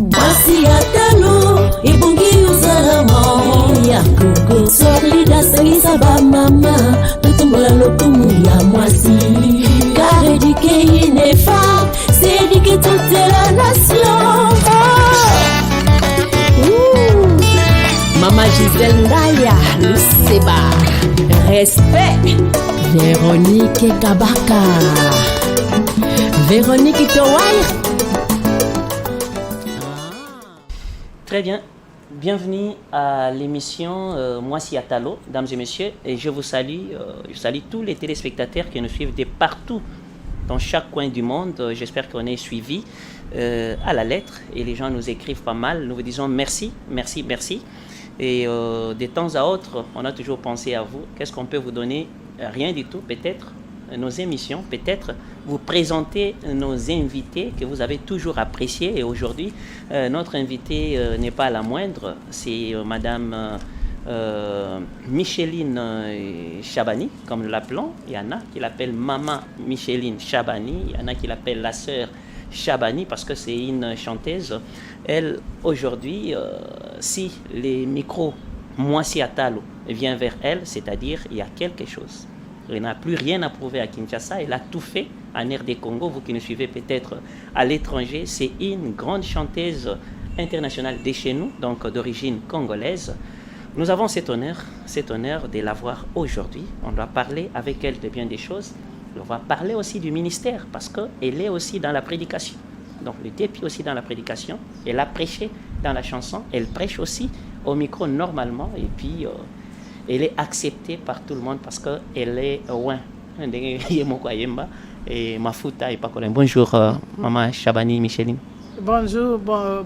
Basi atalo ibongi usalama ya kugo solida sangisa ba mama tutumbola lokumu ya mwasi car éduquer une femme c'est éduquer toute la nation. Mama Gisèle Ndaya Luceba respect Véronique Kabaka Véronique Towai. Très bien, bienvenue à l'émission Moi si Atalo, mesdames et messieurs, et je vous salue, je salue tous les téléspectateurs qui nous suivent de partout, dans chaque coin du monde. J'espère qu'on est suivi à la lettre et les gens nous écrivent pas mal. Nous vous disons merci, merci, merci. Et de temps à autre, on a toujours pensé à vous. Qu'est-ce qu'on peut vous donner? Rien du tout, peut-être nos émissions, peut-être vous présenter nos invités que vous avez toujours appréciés. Et aujourd'hui, notre invité n'est pas la moindre, c'est Madame Micheline Chabani, comme nous l'appelons. Il y en a qui l'appellent Maman Micheline Chabani, il y en a qui l'appellent la sœur Chabani parce que c'est une chanteuse. Elle, aujourd'hui, si les micros Moi si Atalo vient vers elle, c'est-à-dire il y a quelque chose. Elle n'a plus rien à prouver à Kinshasa, elle a tout fait en RD Congo. Vous qui nous suivez peut-être à l'étranger, c'est une grande chanteuse internationale de chez nous, donc d'origine congolaise. Nous avons cet honneur de l'avoir aujourd'hui. On doit parler avec elle de bien des choses. On va parler aussi du ministère parce qu'elle est aussi dans la prédication. Donc le dépit aussi dans la prédication. Elle a prêché dans la chanson, elle prêche aussi au micro normalement et puis... elle est acceptée par tout le monde parce qu'elle est loin. Et Mafuta et Pakolin. Bonjour, Maman Chabani Micheline. Bonjour,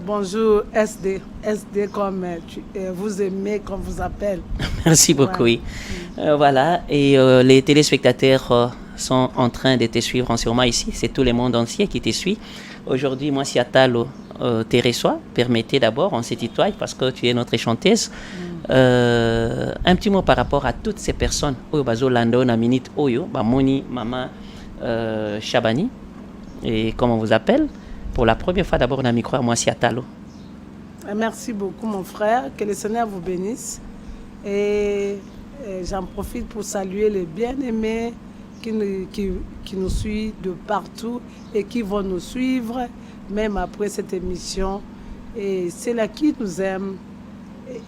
bonjour SD. SD comme vous aimez, comme vous appelle. Merci beaucoup, oui. Voilà, et les téléspectateurs sont en train de te suivre en ce moment ici. C'est tout le monde entier qui te suit. Aujourd'hui, moi, si Atalo te reçoit, permettez d'abord, on se tutoie parce que tu es notre chanteuse. Un petit mot par rapport à toutes ces personnes. Oyo bazo lando na minute oyo, Moni, Maman Chabani, et comme on vous appelle, pour la première fois d'abord on a micro à moi si Atalo. Merci beaucoup mon frère, que le Seigneur vous bénisse. Et j'en profite pour saluer les bien-aimés qui nous suivent de partout et qui vont nous suivre même après cette émission. Et c'est là qui nous aiment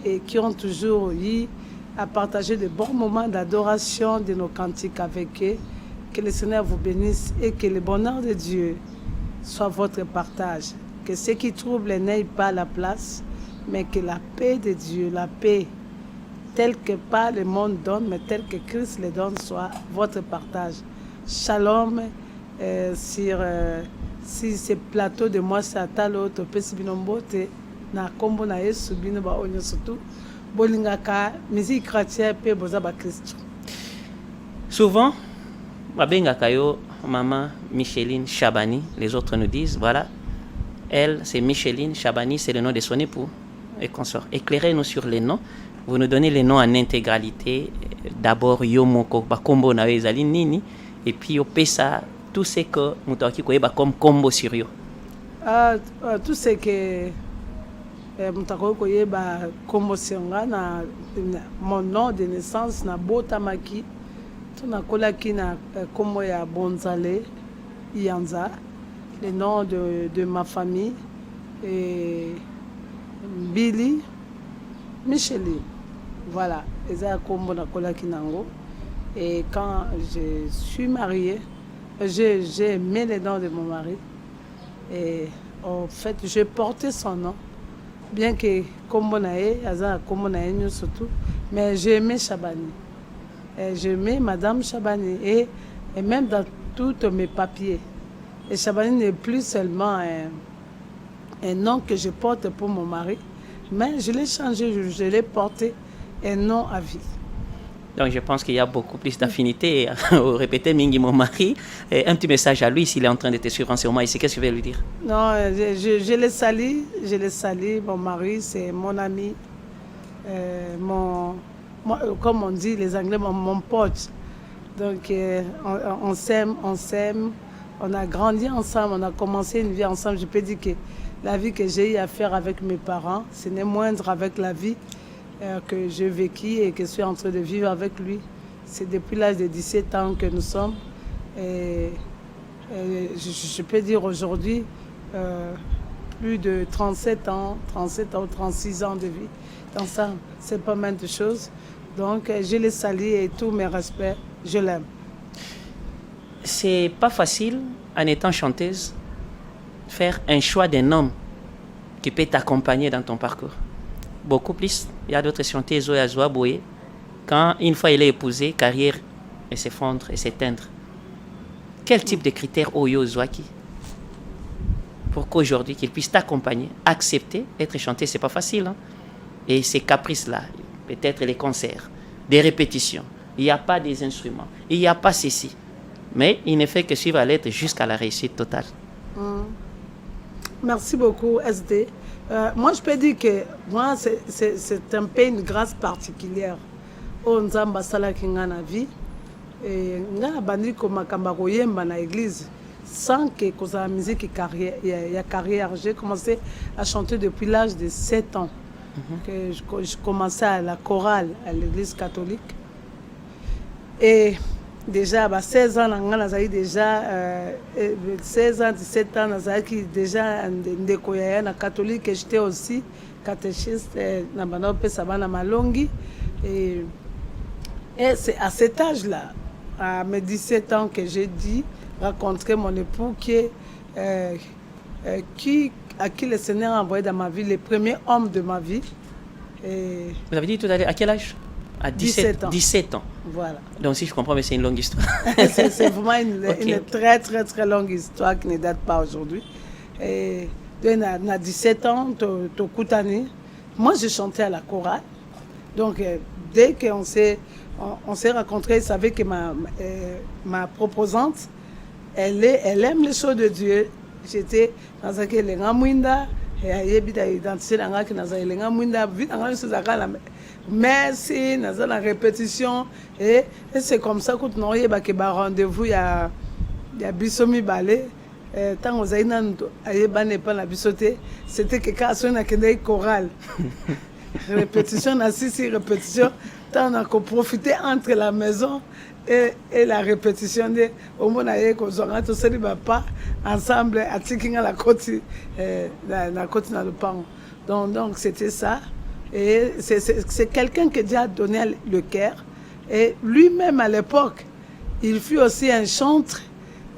et qui ont toujours eu à partager de bons moments d'adoration de nos cantiques avec eux. Que le Seigneur vous bénisse et que le bonheur de Dieu soit votre partage. Que ce qui trouble n'aient pas la place, mais que la paix de Dieu, la paix telle que pas le monde donne, mais telle que Christ le donne, soit votre partage. Shalom sur ce plateau de Moi si Atalo, Topesi Binombote. Na kombo na Yesu bino ba onyo surtout bolingaka musique chrétienne pe boza ba Christ. Souvent babengaka yo Maman Micheline Chabani, les autres nous disent voilà, elle c'est Micheline Chabani, c'est le nom de son époux et consort. Éclairez-nous sur les noms. Vous nous donnez les noms en intégralité. D'abord yo moko ba kombo na ezali nini et puis yo pesa tout ce que mutaki koyeba comme kombo sur yo. Tout ce que mutako koyeba kombo senga na mon nom de naissance na botamaki tuna kolaki na kombo ya Bonzale Ianza, le nom de ma famille, et Billy Micheline, voilà, eza kombo na kolaki nango. Et quand je suis mariée, j'ai aimé le nom de mon mari et en fait j'ai porté son nom. Bien que kombo na ye aza kombo na ye surtout, mais j'ai aimé Chabani. J'ai aimé Madame Chabani et même dans tous mes papiers. Et Chabani n'est plus seulement un nom que je porte pour mon mari, mais je l'ai changé, je l'ai porté un nom à vie. Donc je pense qu'il y a beaucoup plus d'affinité. Répétez Mingi, mon mari. Et un petit message à lui s'il est en train de te suivre en ce moment ici. Qu'est-ce que tu veux lui dire? Non, je le salue. Mon mari, c'est mon ami. Comme on dit les Anglais, mon pote. Donc on s'aime. On a grandi ensemble, on a commencé une vie ensemble. Je peux dire que la vie que j'ai eu à faire avec mes parents, ce n'est moindre avec la vie que j'ai vécue et que je suis en train de vivre avec lui. C'est depuis l'âge de 17 ans que nous sommes. Et je peux dire aujourd'hui, plus de 37 ans, 36 ans de vie. Dans ça, c'est pas mal de choses. Donc, je le salue et tous mes respects, je l'aime. C'est pas facile, en étant chanteuse, faire un choix d'un homme qui peut t'accompagner dans ton parcours. Beaucoup plus, il y a d'autres chanteuses, Oyazoa Boye, quand une fois il est épousé, carrière s'effondre et s'éteindre. Quel type de critères Oyo Zwaki pour qu'aujourd'hui qu'il puisse t'accompagner, accepter, être chanteuse, c'est pas facile. Hein? Et ces caprices-là, peut-être les concerts, des répétitions, il n'y a pas des instruments, il n'y a pas ceci. Mais il ne fait que suivre à l'être jusqu'à la réussite totale. Merci beaucoup, SD. Moi, je peux dire que moi, c'est un peu une grâce particulière. On Nzamba Sala Kingana vie. Et ngana bandi ko makamba koyemba na église sans que cause musique et carrière, il y a carrière. J'ai commencé à chanter depuis l'âge de 7 ans. Que je commençais à la chorale à l'église catholique. Et déjà, 16 ans, déjà 16 ans, 17 ans, déjà en catholique, et j'étais aussi catéchiste dans Malongi. Et c'est à cet âge-là, à mes 17 ans, que j'ai dit rencontrer mon époux à qui le Seigneur a envoyé dans ma vie, le premier homme de ma vie. Et vous avez dit tout à l'heure, à quel âge? À 17 ans. 17 ans. Voilà. Donc si je comprends, mais c'est une longue histoire. c'est vraiment une très, très, très longue histoire qui ne date pas aujourd'hui. Et à 17 ans, moi, je chantais à la chorale. Donc, dès qu'on s'est rencontrés, il savait que ma proposante, elle aime les choses de Dieu. J'étais dans un merci, dans la répétition. Et c'est comme ça que nous avons rendez-vous. Il y a Bissomi Balé. Tant que nous avons pas la bissoté, c'était que quand on a une chorale. Répétition, répétition. Tant qu'on a profité entre la maison et la répétition de au moins qu'on se pas ensemble à Tikinga la côte dans le pan. Donc c'était ça. Et c'est quelqu'un qui a donné le cœur. Et lui-même à l'époque, il fut aussi un chanteur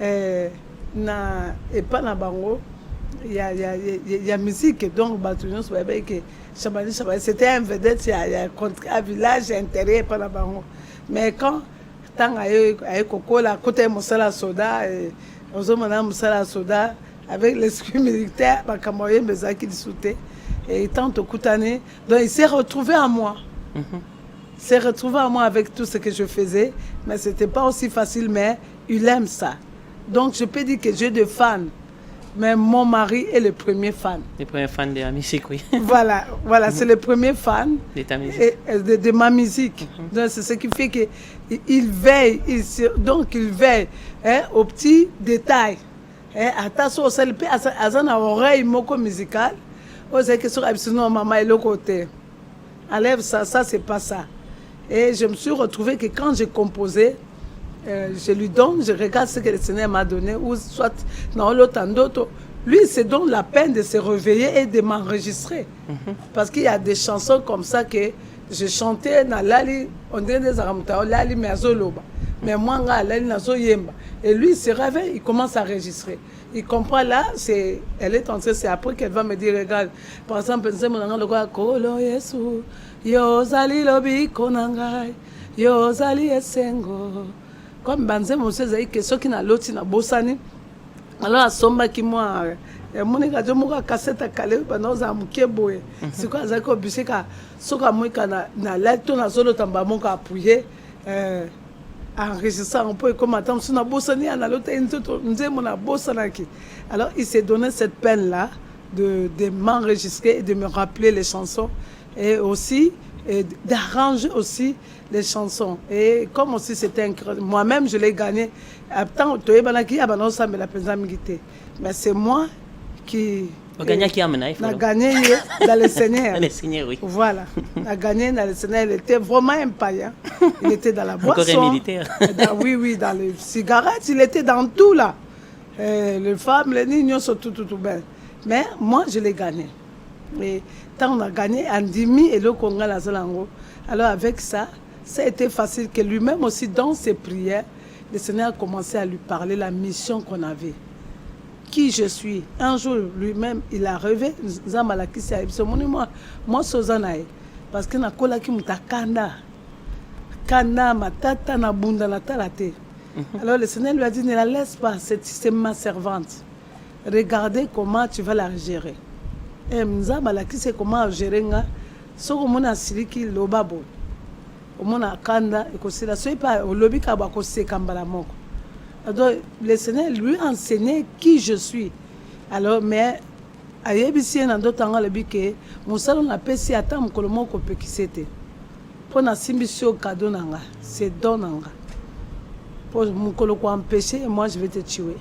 et pas dans Bango. Il y a musique donc c'était un vedette, il y a un village intérieur pas dans Bango. Mais quand tant à Coca-Cola côté Moussala Soda et aux hommes Moussala Soda avec l'esprit militaire par Camoyen Bezaki discuté. Et tant au Koutané, donc il s'est retrouvé à moi. Il s'est retrouvé à moi avec tout ce que je faisais, mais ce n'était pas aussi facile, mais il aime ça. Donc je peux dire que j'ai des fans, mais mon mari est le premier fan. Le premier fan de la musique, oui. Voilà, c'est le premier fan de ma musique. Donc c'est ce qui fait qu'il veille, il veille aux petits détails. Attention, c'est le à une oreille musicale. C'est que sur absolument maman est le côté. Enlève ça, c'est pas ça. Et je me suis retrouvée que quand j'ai composé, je lui donne, je regarde ce que le Seigneur m'a donné, ou soit dans l'autre d'autres. Lui, il se donne la peine de se réveiller et de m'enregistrer. Parce qu'il y a des chansons comme ça que je chantais dans l'ali, on dirait des aramutao, l'ali meazoloba. Mais moi, l'ali nazo yemba. Et lui, il se réveille, il commence à enregistrer. Il comprend là, elle est entrée, c'est après qu'elle va me dire, regarde, par exemple, Kolo Yesu, Yozali Lobi Konangai, Yozali Esengo. Comme Banze Mousse Zaï, que ceux qui n'ont l'autre, n'a bossani. Alors, à Somba qui moi, mon radio m'a cassette à Calais, pendant que j'ai boé. C'est quoi, ça que je sais que ce que moi, na lettre, na solo tamba mon ka appuyé. Enregistrant un peu comme attends sur la bossani à l'autre alors il s'est donné cette peine là de m'enregistrer et de me rappeler les chansons et aussi d'arranger aussi les chansons et comme aussi c'était moi-même je l'ai gagné mais c'est moi qui On a gagné qui a mené. On a gagné dans le Seigneur. Le Seigneur, oui. Voilà. On a gagné dans le Seigneur. Il était vraiment un païen. Il était dans la boisson. Encore un militaire. Oui, dans les cigarettes. Il était dans tout là. Les femmes, les niños sont tout bien. Mais moi, je l'ai gagné. Et quand on a gagné, Andimi et le Congo, la Zolango. Alors avec ça, ça a été facile que lui-même aussi, dans ses prières, le Seigneur a commencé à lui parler la mission qu'on avait. Qui je suis. Un jour, lui-même, il a rêvé. Moi, Sozanae. Parce que na kola ki mutakanda. Kanda, matata, na bunda, na talate. Alors le Seigneur lui a dit, ne la laisse pas, c'est ma servante. Regardez comment tu vas la gérer. Et Mzabala qui sait comment gérer nga. Soko mona siliki lobabo. Omona kanda ekosila soy pas au lobby ka ba ko se kambala moko. Alors le Seigneur lui a enseigné qui je suis. Alors mais ayebisi na ndotanga lebi ke musalo na pesi ata mukolo moko pekisete. Pona simbisio cadeau nanga, c'est don nanga. Pour mukolo ko empêcher, moi je vais te tuer.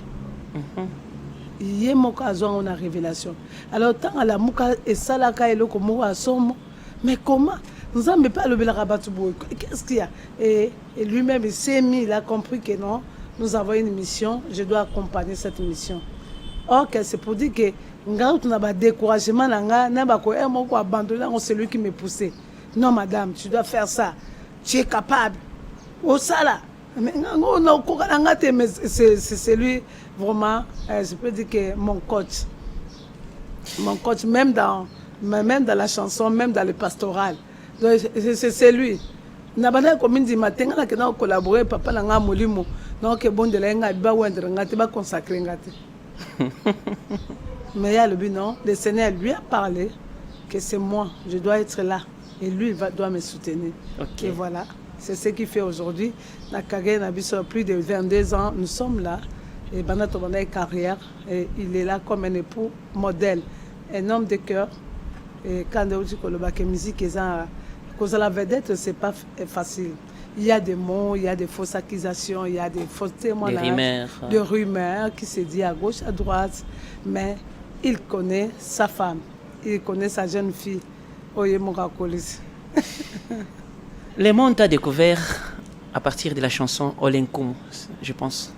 Yé moko azwa on a révélation. Alors tant à la muka et salaka eloko moko asomo, mais comment nous n'avons pas le bel rabat. Qu'est-ce qu'il y a? Et lui-même, il s'est mis, il a compris que non, nous avons une mission, je dois accompagner cette mission. Or, c'est pour dire que nous avons un découragement, nous avons abandonné celui qui me poussait. Non, madame, tu dois faire ça. Tu es capable. Au sala. C'est lui, vraiment, je peux dire que mon coach. Mon coach, même dans la chanson, même dans le pastoral. C'est lui. Nabana commune di matin na kena collaborer papa na nga molimo donc bon de la nga ba wendre ngati ba consacrer ngati. Mais il y a le but non, le Seigneur lui a parlé que c'est moi, je dois être là et lui doit me soutenir. Okay. Et voilà, c'est ce qu'il fait aujourd'hui. Na Kagé na biso plus de 22 ans, nous sommes là et bana to bana carrière et il est là comme un époux modèle, un homme de cœur et quand on dit que le bac musique est cause de la vedette, c'est pas facile. Il y a des mots, il y a des fausses accusations, il y a des fausses témoignages, des rumeurs qui se disent à gauche, à droite. Mais il connaît sa femme, il connaît sa jeune fille. Le monde t'a découvert à partir de la chanson Olenkum, je pense.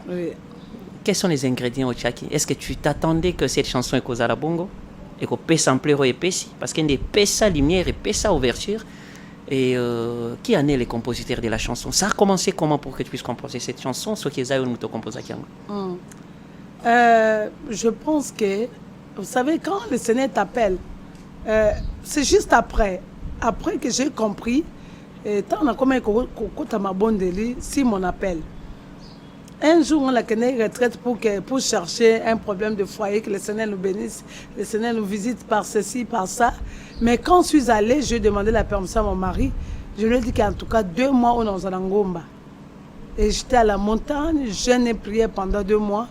Oui. Quels sont les ingrédients au Tchaki? Est-ce que tu t'attendais que cette chanson est cause à la bongo? Et qu'on peut sampler au épaissi, parce qu'il y a des sa lumière et sa ouverture. Et qui en est les compositeurs de la chanson? Ça a commencé comment pour que tu puisses composer cette chanson? Ce qui est un composé. Je pense que, vous savez, quand le Seigneur t'appelle, c'est juste après que j'ai compris, tant on a comme si mon appel. Un jour, on a une retraite pour chercher un problème de foyer, que le Seigneur nous bénisse, le Seigneur nous visite par ceci, par ça. Mais quand je suis allée, j'ai demandé la permission à mon mari. Je lui ai dit qu'en tout cas, 2 mois, on est dans Ngomba. Et j'étais à la montagne, je n'ai prié pendant 2 mois.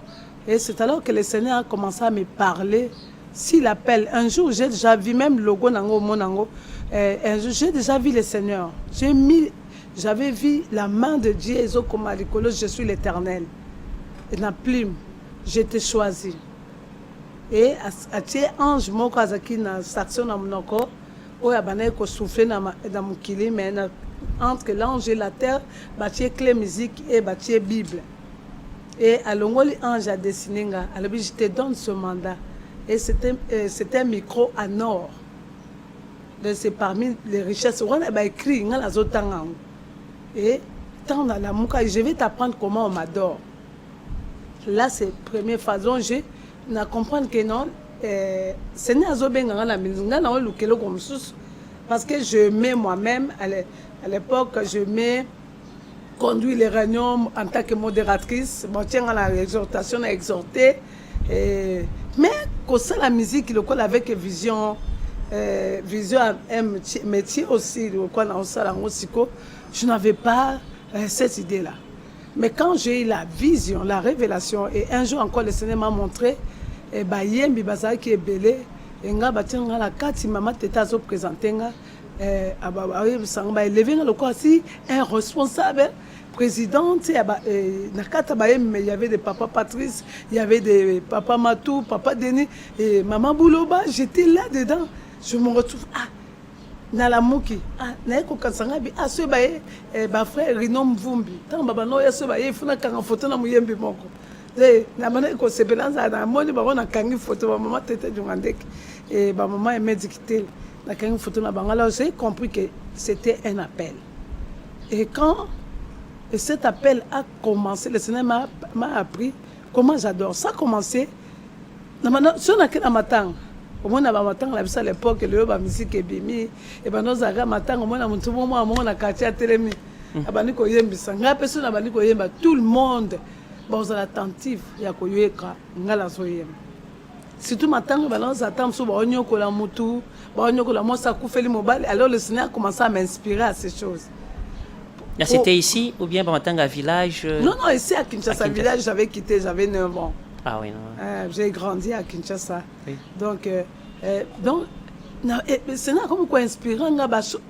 Et c'est alors que le Seigneur a commencé à me parler. S'il appelle, un jour, j'ai déjà vu même le logo Nango, Monango. Un jour, j'ai déjà vu le Seigneur. J'avais vu la main de Dieu, je suis l'Éternel. Et la plume, j'étais choisi. Et à tes anges, moi, quand j'ai une station dans mon corps, où il souffler dans mon kili, mais entre l'ange et la terre, il y a clé musique et il y a Bible. Et à l'ongoli, l'ange a dessiné, alors je te donne ce mandat. Et c'était un micro en or. C'est parmi les richesses. On a écrit, on a les autres. Et tant dans la mouka, je vais t'apprendre comment on m'adore. Là, c'est la première façon, je comprends que non, c'est parce que je mets moi-même, à l'époque, je mets conduire les réunions en tant que modératrice, je tiens à l'exhortation, à exhorter. Mais quand c'est la musique, il colle avec vision, vision un métier aussi, je n'avais pas cette idée-là. Mais quand j'ai eu la vision, la révélation, et un jour encore le Seigneur m'a montré, et Yembi Bazar qui est belé, et nga batinga la kati maman teta zo présenter nga élevé le quoi si un responsable présidente, il y avait des papas Patrice, il y avait des papas Matou, papa Denis et maman Bouloba. J'étais là-dedans. Je me retrouve, Nalamuki, Naeko Kansangabi, ce baye, frère Rinom Vumbi. Tant babano, ce baye, il faut une photo na muyembi moko. Na mané ko sebelanza na moni ba na kangi photo ba maman tete Djungandek et ba maman est médicité. Na kangi photo na bangala, j'ai compris que c'était un appel. Et quand cet appel a commencé, le Seigneur m'a appris comment j'adore. Ça a commencé, si on a qu'un matin, au moins à matin, à l'époque, le yoba musique est bimi, et ben nous avons matin, au moins à mon tout moment, on a quartier à télémi, à baniko yembi, sanga personne à baniko yemba, tout le monde, bon, vous êtes attentif, il y a koyeka, ngala soyem. Surtout matin, nous attendons sur Baonyo Kolamutu, Baonyo Kolamosa Koufeli Mobile, alors le Seigneur a commencé à m'inspirer à ces choses. C'était ici ou bien Bamatanga village Non, ici à Kinshasa, village, j'avais quitté, j'avais 9 ans. Ah oui, non. J'ai grandi à Kinshasa. Oui. Donc, c'est comme quoi inspirant,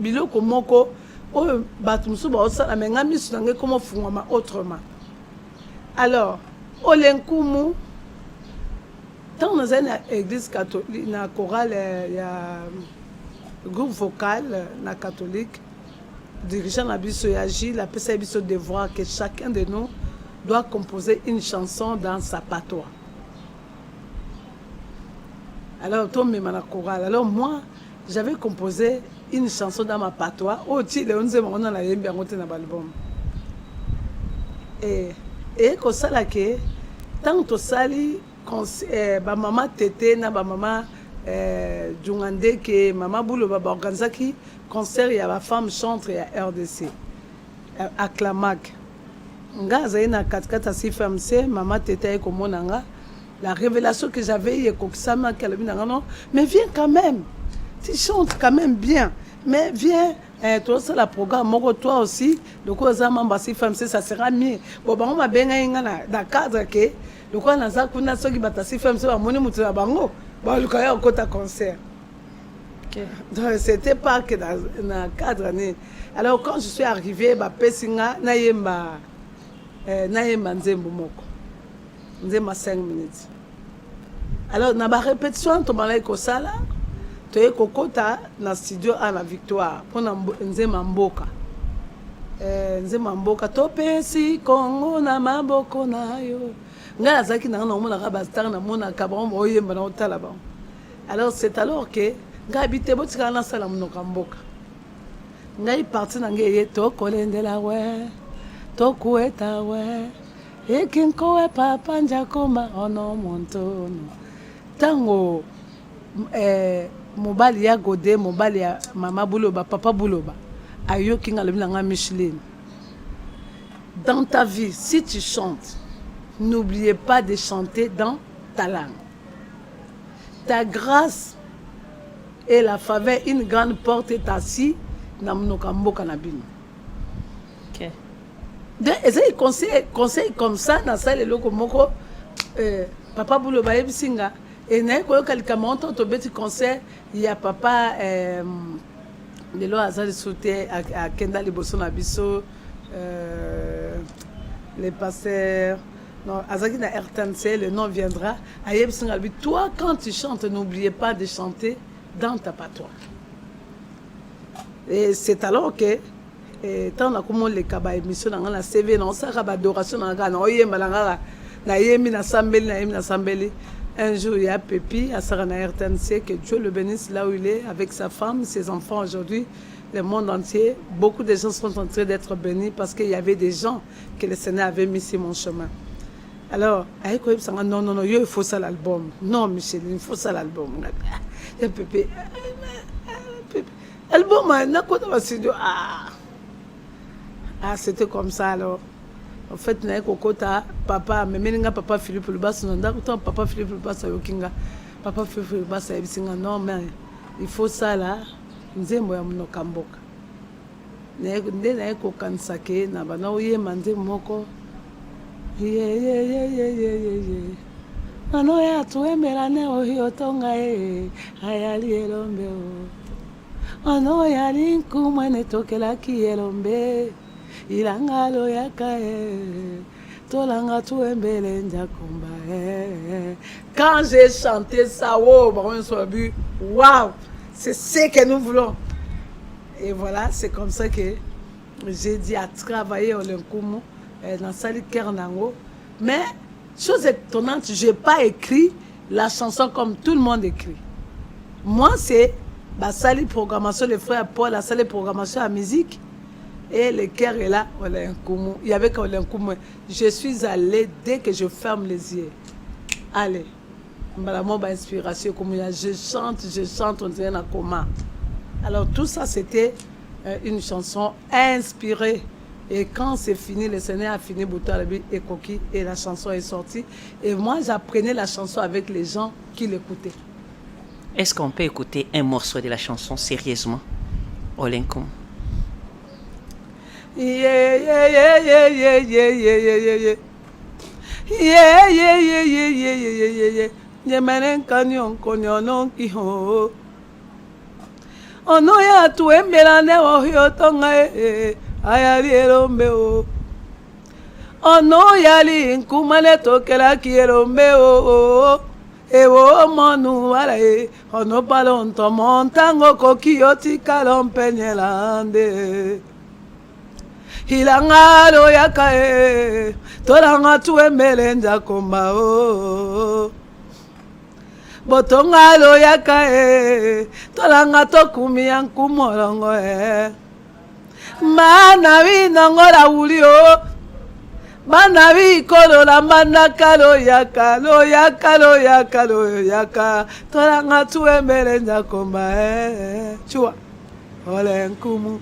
biloko moko, batumsu ba osala menga misu nange comment fungama autrement. Alors, olenkumu, tant dans une église catholique, na chorale, il y a groupe vocal, na catholique. Dirigeant la biso et agit, la PCA biso devoir que chacun de nous doit composer une chanson dans sa patois. Alors, alors moi, j'avais composé une chanson dans ma patois. Oh, tu le 11e, on a eu bien monté dans l'album. Et comme ça, là, que tant que sali, ma maman tété, ma maman Djungande, que maman Boulou, ma organisaki concert, il y a la femme chantre et à RDC, à Clamac. Nga zaina katkata si femme c'est maman tété comme monanga. La révélation que j'avais hier comme ça m'a calmé non, mais viens quand même. Tu chantes quand même bien. Mais viens toi c'est la programme moko toi aussi le quoi ça m'a si femme c'est ça sera mieux. Bon on m'a benga ingana dans cadre que le quoi na za kuna soki bata si femme c'est ba moni mutu na bango. Ba le kaya okota concert. Okay. Donc c'était pas que dans un cadre né. Alors quand je suis arrivée ba pesinga na yemba nzembo moko. Nzemba 5 minutes. Alors na ba répétition to malai ko sala to e kokota na studio à la Victoire pour nzemba mboka. Nzemba mboka to pesi Kongo na maboko na yo. Ngala zaki na mona ka bastar na mona ka ba mo yemba na otala ba. Alors c'est alors que ngabite botika na sala mnoka mboka. Ngai parti na ngeye to kolendela we to kueta we ekinko we papa njakoma ono montono tango mobali ya Godé mobali ya mama Bouloba papa Bouloba ayo kinga le bilanga Micheline. Dans ta vie si tu chantes n'oubliez pas de chanter dans ta langue. Ta grâce et la faveur, une grande porte est assise dans mon mboka na bino. OK. Donc, et conseil comme ça dans ça les loko moko papa Bouloba yebisinga et na ko kalika monto to beti conseil il y a papa les lois azali sauté à Kenda liboso na biso les pasteurs non, Azaki na RTNC, le nom viendra. Toi, quand tu chantes, n'oubliez pas de chanter dans ta patois. Et c'est alors que, tant que les kaba émission dans la CV, non, ça va adoration dans la un jour, il y a Pépi, à Sarana RTNC, que Dieu le bénisse là où il est, avec sa femme, ses enfants aujourd'hui. Le monde entier, beaucoup de gens sont en train d'être bénis parce qu'il y avait des gens que le Seigneur avait mis sur mon chemin. Alors, non, il faut ça l'album. Non, Michel, il faut ça l'album. Il y a Pépé. L'album, c'était comme ça alors. En fait, papa, mais papa Philippe Lubas, papa Philippe Lubas, papa Philippe Lubas, non, mais il faut ça là. Nzembo ya mnoka mboka. Nde na eko kansake na bana oye mande moko. Ano ya tuembela ne oyo tonga ayali elombe o. Ano ya linku mwene tokela ki elombe. ilanga loyaka tolanga tuembele njakomba Quand j'ai chanté ça, wow, c'est ce que nous voulons. Et voilà, c'est comme ça que j'ai dit à travailler au Lenkumu, dans Sali Kernango. Mais, chose étonnante, je n'ai pas écrit la chanson comme tout le monde écrit. Moi, c'est la salle programmation, les frères Paul, la salle programmation à musique. Et le cœur est là, au Lenkumu. Il y avait qu'au Lenkumu. Je suis allée dès que je ferme les yeux. Allez. Inspiration, je chante, on dirait un coma. Alors tout ça, c'était une chanson inspirée. Et quand c'est fini, le Seigneur a fini Boutarabi et Koki, et la chanson est sortie. Et moi, j'apprenais la chanson avec les gens qui l'écoutaient. Est-ce qu'on peut écouter un morceau de la chanson sérieusement, Olenkum? Yeah, yeah, yeah, yeah, yeah, yeah, yeah, yeah, yeah. Yeah, yeah, yeah, yeah, yeah, yeah, yeah, yeah. Nyemenen kanyon konyonon kiho. Ono ya tuembela ne ohio tonga ayali erombe o. Ono yali nkumale tokela kierombe o. Ewo monu wale ono palon to montango kokioti kalon penyelande. Hilangalo yakae tolanga tuembele njakomba o. Botongalo yakae tolanga tokumi yankumorongo mana binongola ulio mana bikolola mana kalo yaka tolanga tuembele njakomba chua Olenkumu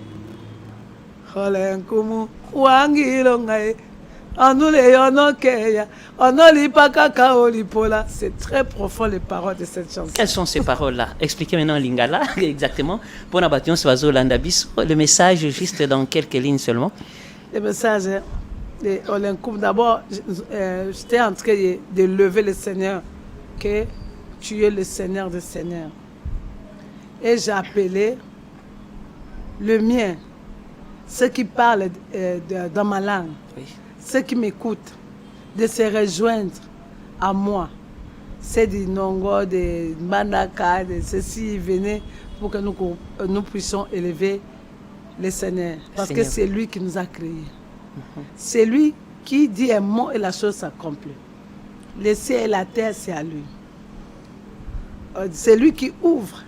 wangilo ngai c'est très profond les paroles de cette chanson. Quelles sont ces paroles-là? Expliquez maintenant Lingala exactement. Pour Nabation Swazo Landabiso, le message juste dans quelques lignes seulement. Le message de Olenkum, d'abord, j'étais en train de lever le Seigneur, que tu es le Seigneur des Seigneurs. Et j'ai appelé le mien, ceux qui parlent dans ma langue. Oui. Ceux qui m'écoutent, de se rejoindre à moi. C'est du Nongo, de Mandaka, de ceci, venez pour que nous puissions élever le Seigneur. Parce que c'est lui qui nous a créés. C'est lui qui dit un mot et la chose s'accomplit. Le ciel et la terre, c'est à lui. C'est lui qui ouvre.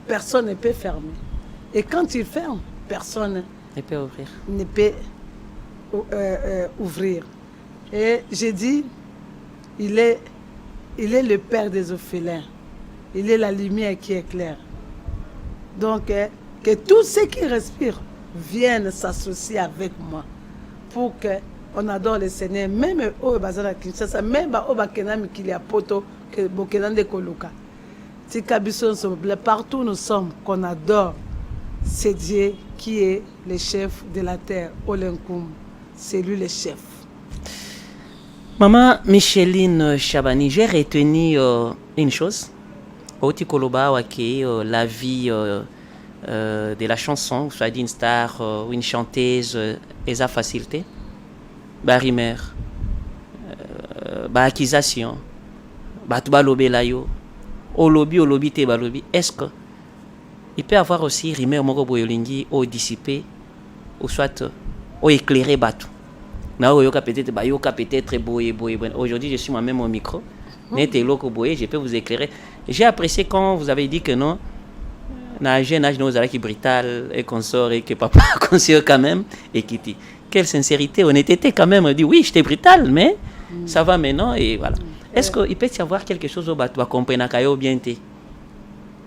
Personne ne peut fermer. Et quand il ferme, personne ne peut ouvrir. Ne peut ouvrir. Et j'ai dit, il est le père des orphelins. Il est la lumière qui éclaire. Donc, que tous ceux qui respirent viennent s'associer avec moi pour qu'on adore le Seigneur. Même au Bazara Kinshasa, même au Bakenami qu'il y a poto, que Bokenan de Koluka. Partout nous sommes, qu'on adore, c'est Dieu qui est le chef de la terre, Olenkum. C'est lui le chef. Maman Micheline Chabani, j'ai retenu une chose. Oti Koloba Wake, la vie de la chanson, soit d'une star ou une chanteuse, et sa facilité. Barimer, accusation, balobi layo, olobi te balobi. Est-ce que il peut avoir aussi rimer moko boyolingi ou dissiper ou soit ou éclairer bateau. Peut-être boye. Aujourd'hui, je suis moi-même au micro. Je peux vous éclairer. J'ai apprécié quand vous avez dit que non, dans un jeune âge, nous avons qui brutal et qu'on sort et que papa conseille quand même et qui dit quelle sincérité, honnêteté quand même. On dit oui, j'étais brutal, mais ça va maintenant et voilà. Est-ce qu'il peut y avoir quelque chose au bateau à comprendre qu'il y a bien été?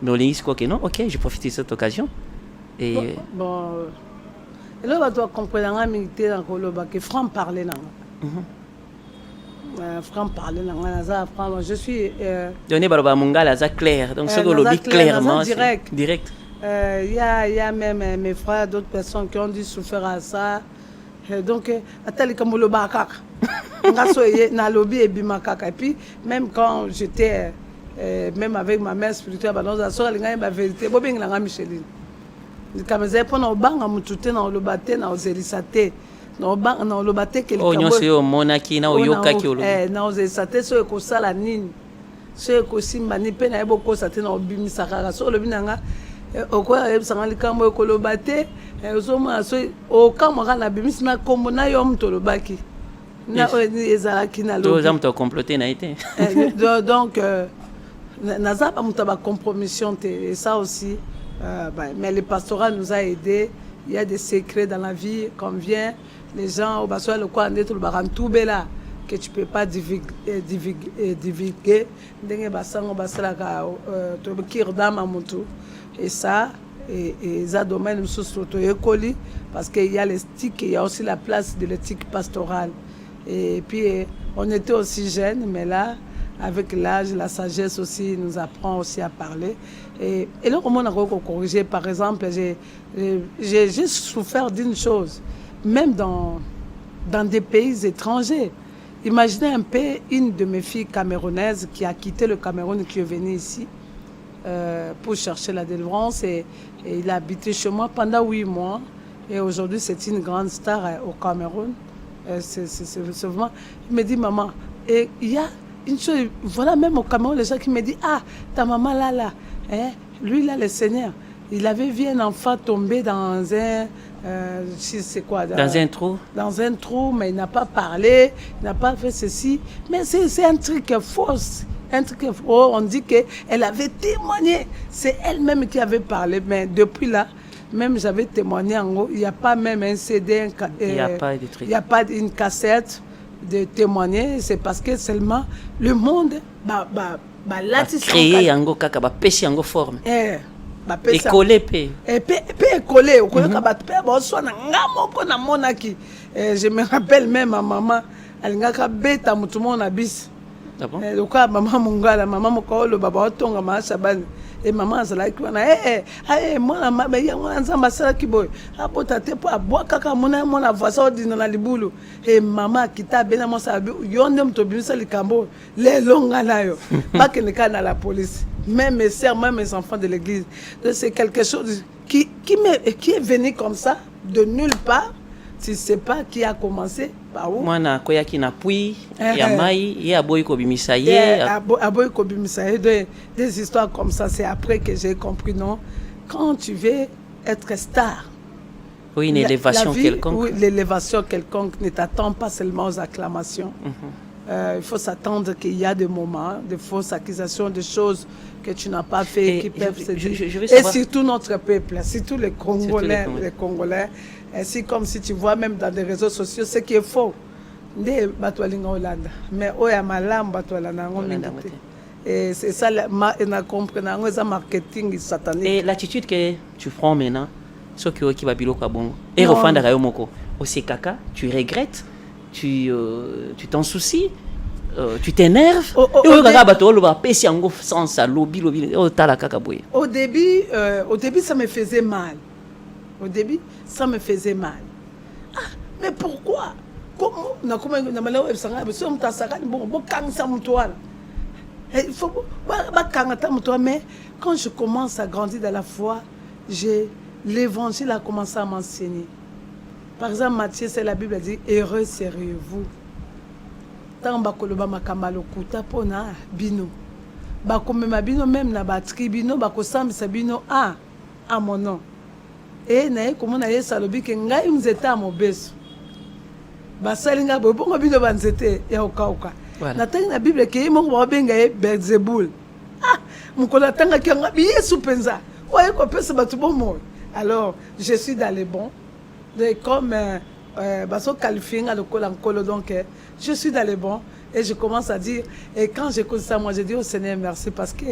Mais non, ok, j'ai profité de cette occasion. Et et là, on doit comprendre que franc-parler. Franc-parler, je suis... Donné par Mongala, c'est clair. Donc, c'est le dit clairement. Direct. Il y a même mes frères, d'autres personnes qui ont dû souffrir à ça. Donc, et puis, même quand j'étais... même avec ma mère spirituelle, la vérité, Micheline. Comme ça, pour nous bang, nous tout na olobaté na ozelisate. Na bang na olobaté que oh nyonso yo monaki na oyoka ki olo. Na ozelisate so ko sala nini. So ko simba ni pe na ebo ko sate na obimisa kaka so lobi nanga okoya ebisanga likambo ko lobaté so ma so o kamwa na bimisa na kombo na yo mto lobaki. Na ezalaki na lobi. Tous am comploter na été. Donc naza pas mutaba compromission et ça aussi. Mais le pastorat nous a aidés. Il y a des secrets dans la vie, comme vient les gens au basoir le quoi tout le baran tout là que tu peux pas divulguer. Dengue basango basala ka to kirda mamutu et ça et ça domaine nous sous écoli parce qu'il y a l'éthique, il y a aussi la place de l'éthique pastorale. Et puis on était aussi jeunes, mais là avec l'âge, la sagesse aussi nous apprend aussi à parler. Et là, comment on a corrigé, par exemple, j'ai souffert d'une chose, même dans des pays étrangers. Imaginez un peu une de mes filles camerounaises qui a quitté le Cameroun, qui est venue ici pour chercher la délivrance. Et il a habité chez moi pendant 8 mois. Et aujourd'hui, c'est une grande star au Cameroun. C'est vraiment... Il me dit, maman, et il y a une chose, voilà, même au Cameroun, les gens qui me disent, ah, ta maman là, hein, lui là, le Seigneur, il avait vu un enfant tomber dans un, je sais quoi, dans un trou. Dans un trou, mais il n'a pas parlé, il n'a pas fait ceci. Mais c'est un truc faux. Un truc faux. On dit qu'elle avait témoigné. C'est elle-même qui avait parlé. Mais depuis là, même j'avais témoigné en gros, il n'y a pas même un CD, il n'y a pas de truc. Il n'y a pas une cassette de témoigner, c'est parce que seulement le monde créer en kaka ba pesi en forme et coller pe coller au coller ba pe ba so na ngamoko na monaki. Je me rappelle même ma maman alingaka beta mutu mona bis donc maman mungala maman mokolo baba otonga ma Shabani et maman azalaki wana mwana mama yango nzamba salaki boy apota te po abwa kaka mona voisin odina na libulu et maman kita bena mo sabi yonde mto bimisa likambo le longa nayo bakene kana la police, même mes sœurs, même mes enfants de l'église. C'est quelque chose qui est venu comme ça de nulle part. Tu sais pas qui a commencé par où. Moi na koya ki na pui ya mai ya boy ko bimisa ye aboy ko bimisa des histoires comme ça. C'est après que j'ai compris, non, quand tu veux être star, oui, une élévation quelconque. Oui, l'élévation quelconque ne t'attend pas seulement aux acclamations. Il faut s'attendre qu'il y a des moments, des fausses accusations, des choses que tu n'as pas fait, qui peuvent se dire. Et surtout notre peuple, surtout les Congolais, ainsi comme si tu vois même dans les réseaux sociaux, ce qui est faux. Mais et c'est ça, marketing satanique. Et l'attitude que tu prends maintenant, ce qui va biloko bongo, et refanda moko, aussi kaka, tu regrettes, tu t'en soucies, tu t'énerves. Au début, ça me faisait mal. Au début, ça me faisait mal. Ah, mais pourquoi? Comment? Mais quand je commence à grandir dans la foi, l'évangile a commencé à m'enseigner. Par exemple, Matthieu, c'est la Bible dit, heureux seriez-vous. Tant bakoloba makamalo kuta pona bino. Bakomema bino même na batri bino bakosambisa bino à mon nom. Et naye komona Yesu alobi ke ngai mzeta mobeso. Basalinga bongo bino banzete ya okauka. Na tangi na Bible ke mo babenga ye Beelzebul. Ah, mukola tanga ke ngabi Yesu penza. Oye ko pesa batu bomo. Alors, je suis dans les bons. Comme baso qualifient le col en colo, donc je suis dans les bons et je commence à dire, et quand j'écoute ça, moi je dis au Seigneur merci parce que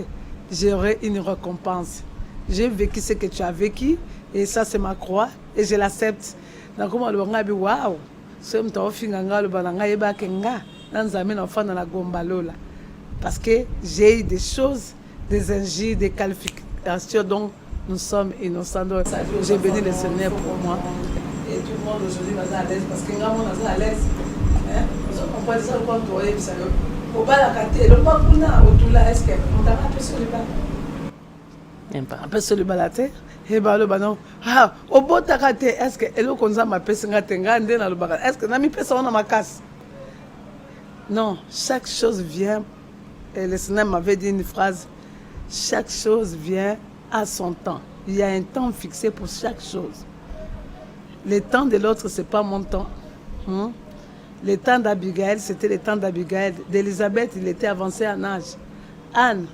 j'aurai une récompense. J'ai vécu ce que tu as vécu et ça c'est ma croix et je l'accepte. Donc comment le ngabi waouh, c'est me t'offrir nganga le balanga yeba kenga, nanzami na fana na gombalola. Parce que j'ai eu des choses, des injures, des qualifications dont nous sommes innocents. J'ai béni le Seigneur pour moi. Et tout le monde aujourd'hui va à l'aise parce que grand monde est à l'aise. On peut dire ça quand on est ça. Au bas la carte, le pas pour na autour là est-ce que on t'a pas sur le bas. Après ce le balate et balo banon ah au bon takate est-ce que elo konza ma pesa ngate ngande na lobaka est-ce que na mi pesa on ma casse non chaque chose vient et le Seigneur m'avait dit une phrase chaque chose vient à son temps il y a un temps fixé pour chaque chose le temps de l'autre c'est pas mon temps le temps d'Abigail c'était le temps d'Abigail d'Élisabeth il était avancé en âge Anne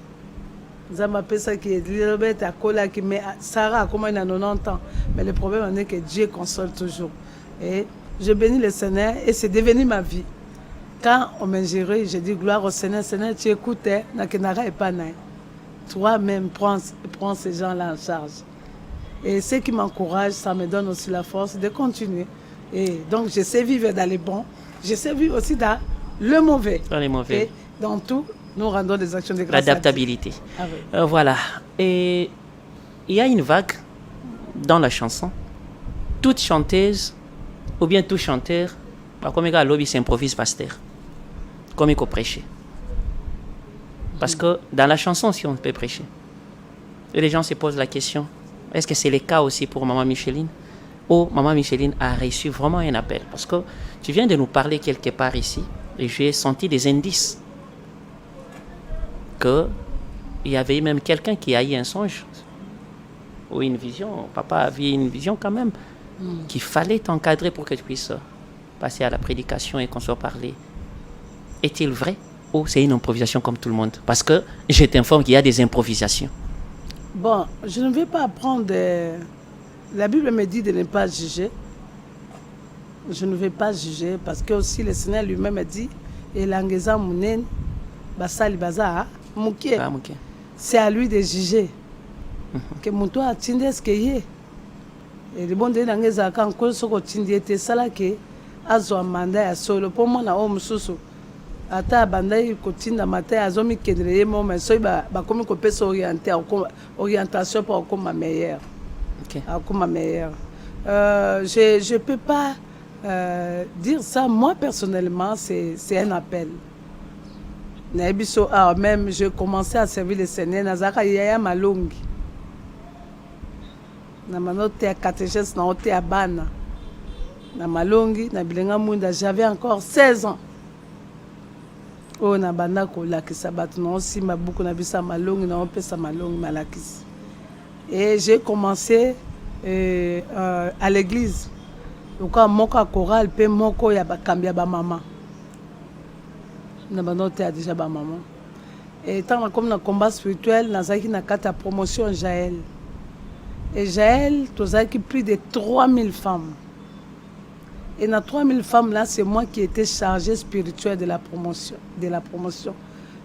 Zama pesa qui Elisabeth a collé qui mais Sarah a comment il a 90 ans mais le problème est que Dieu console toujours et je bénis le Seigneur et c'est devenu ma vie quand on m'a géré je dis gloire au Seigneur Seigneur tu écoutes na kenara et pas nain toi-même prends ces gens-là en charge et ce qui m'encourage ça me donne aussi la force de continuer et donc je sais vivre dans les bons je sais vivre aussi dans le mauvais et dans tout nous rendons des actions de grâce. L'adaptabilité. Ah oui. Voilà. Et il y a une vague dans la chanson. Toute chanteuse, ou bien tout chanteur, comme il lobby s'improvise pasteur. Comme il peut prêcher. Parce que dans la chanson aussi, on peut prêcher. Et les gens se posent la question, est-ce que c'est le cas aussi pour Maman Micheline? Ou Maman Micheline a reçu vraiment un appel? Parce que tu viens de nous parler quelque part ici, et j'ai senti des indices. Qu'il y avait même quelqu'un qui a eu un songe ou une vision. Papa avait une vision quand même qu'il fallait t'encadrer pour que tu puisses passer à la prédication et qu'on soit parlé. Est-il vrai ou c'est une improvisation comme tout le monde? Parce que je t'informe qu'il y a des improvisations. Bon, je ne vais pas apprendre... La Bible me dit de ne pas juger. Je ne vais pas juger parce que aussi le Seigneur lui-même a dit et l'angeza mounen basali baza c'est à lui de juger que muto atinde ce que yé et le bon de l'angeza quand ko soko tindi était sala que azo manda ya solo pour moi na o mususu ata bandai ko tinda matin azomi kendreye mo mais so ba komi ko pesa orientation pour comme ma meilleure comme ma meilleure je peux pas dire ça moi personnellement c'est un appel. Même je commençais à servir le Seigneur nazaka yaya malongi na manote ya catéchèse na ote ya bana na malongi na bilenga munda j'avais encore 16 ans oh na banda ko lakisa batu na aussi mabuku na bisa malongi na opesa malongi malakisi et j'ai commencé à l'église donc moko chorale pe moko ya bakambia ba maman na banote a déjà ba maman et tant comme na combat spirituel nazaki na kata promotion Jaël et Jaël tozaki plus de 3000 femmes et na 3000 femmes là c'est moi qui étais chargée spirituelle de la promotion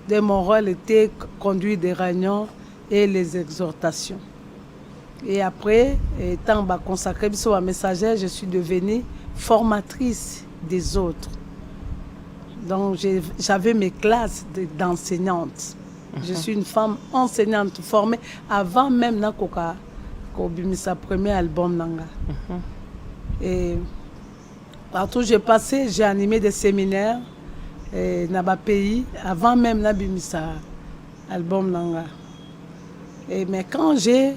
de mon rôle était conduire des réunions et les exhortations et après étant consacrée biso à messagère je suis devenue formatrice des autres. Donc j'avais mes classes d'enseignantes. Je suis une femme enseignante formée avant même Nakoka sa premier album nanga. Et partout où j'ai passé, j'ai animé des séminaires dans ma pays avant même Nabimisa album nanga. Mais quand j'ai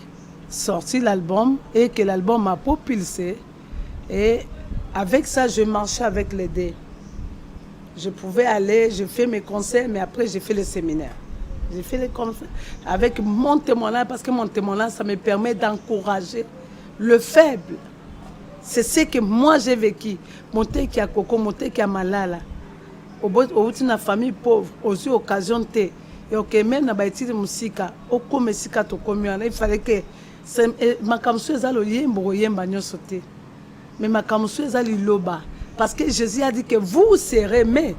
sorti l'album et que l'album m'a propulsé et avec ça je marchais avec les dés. Je pouvais aller, je fais mes concerts, mais après, j'ai fait les séminaires. J'ai fait les concerts avec mon témoignage, parce que mon témoignage, ça me permet d'encourager le faible. C'est ce que moi, j'ai vécu. Monter qui a Coco, monter qui a Malala. Au bout d'une famille pauvre, aux occasions de thé. Et ok, même dans la musique, au comme musique, il fallait que ma camusue est le yembo, yemba nyosote. Mais ma camusue est le loba. Parce que Jésus a dit que vous serez mes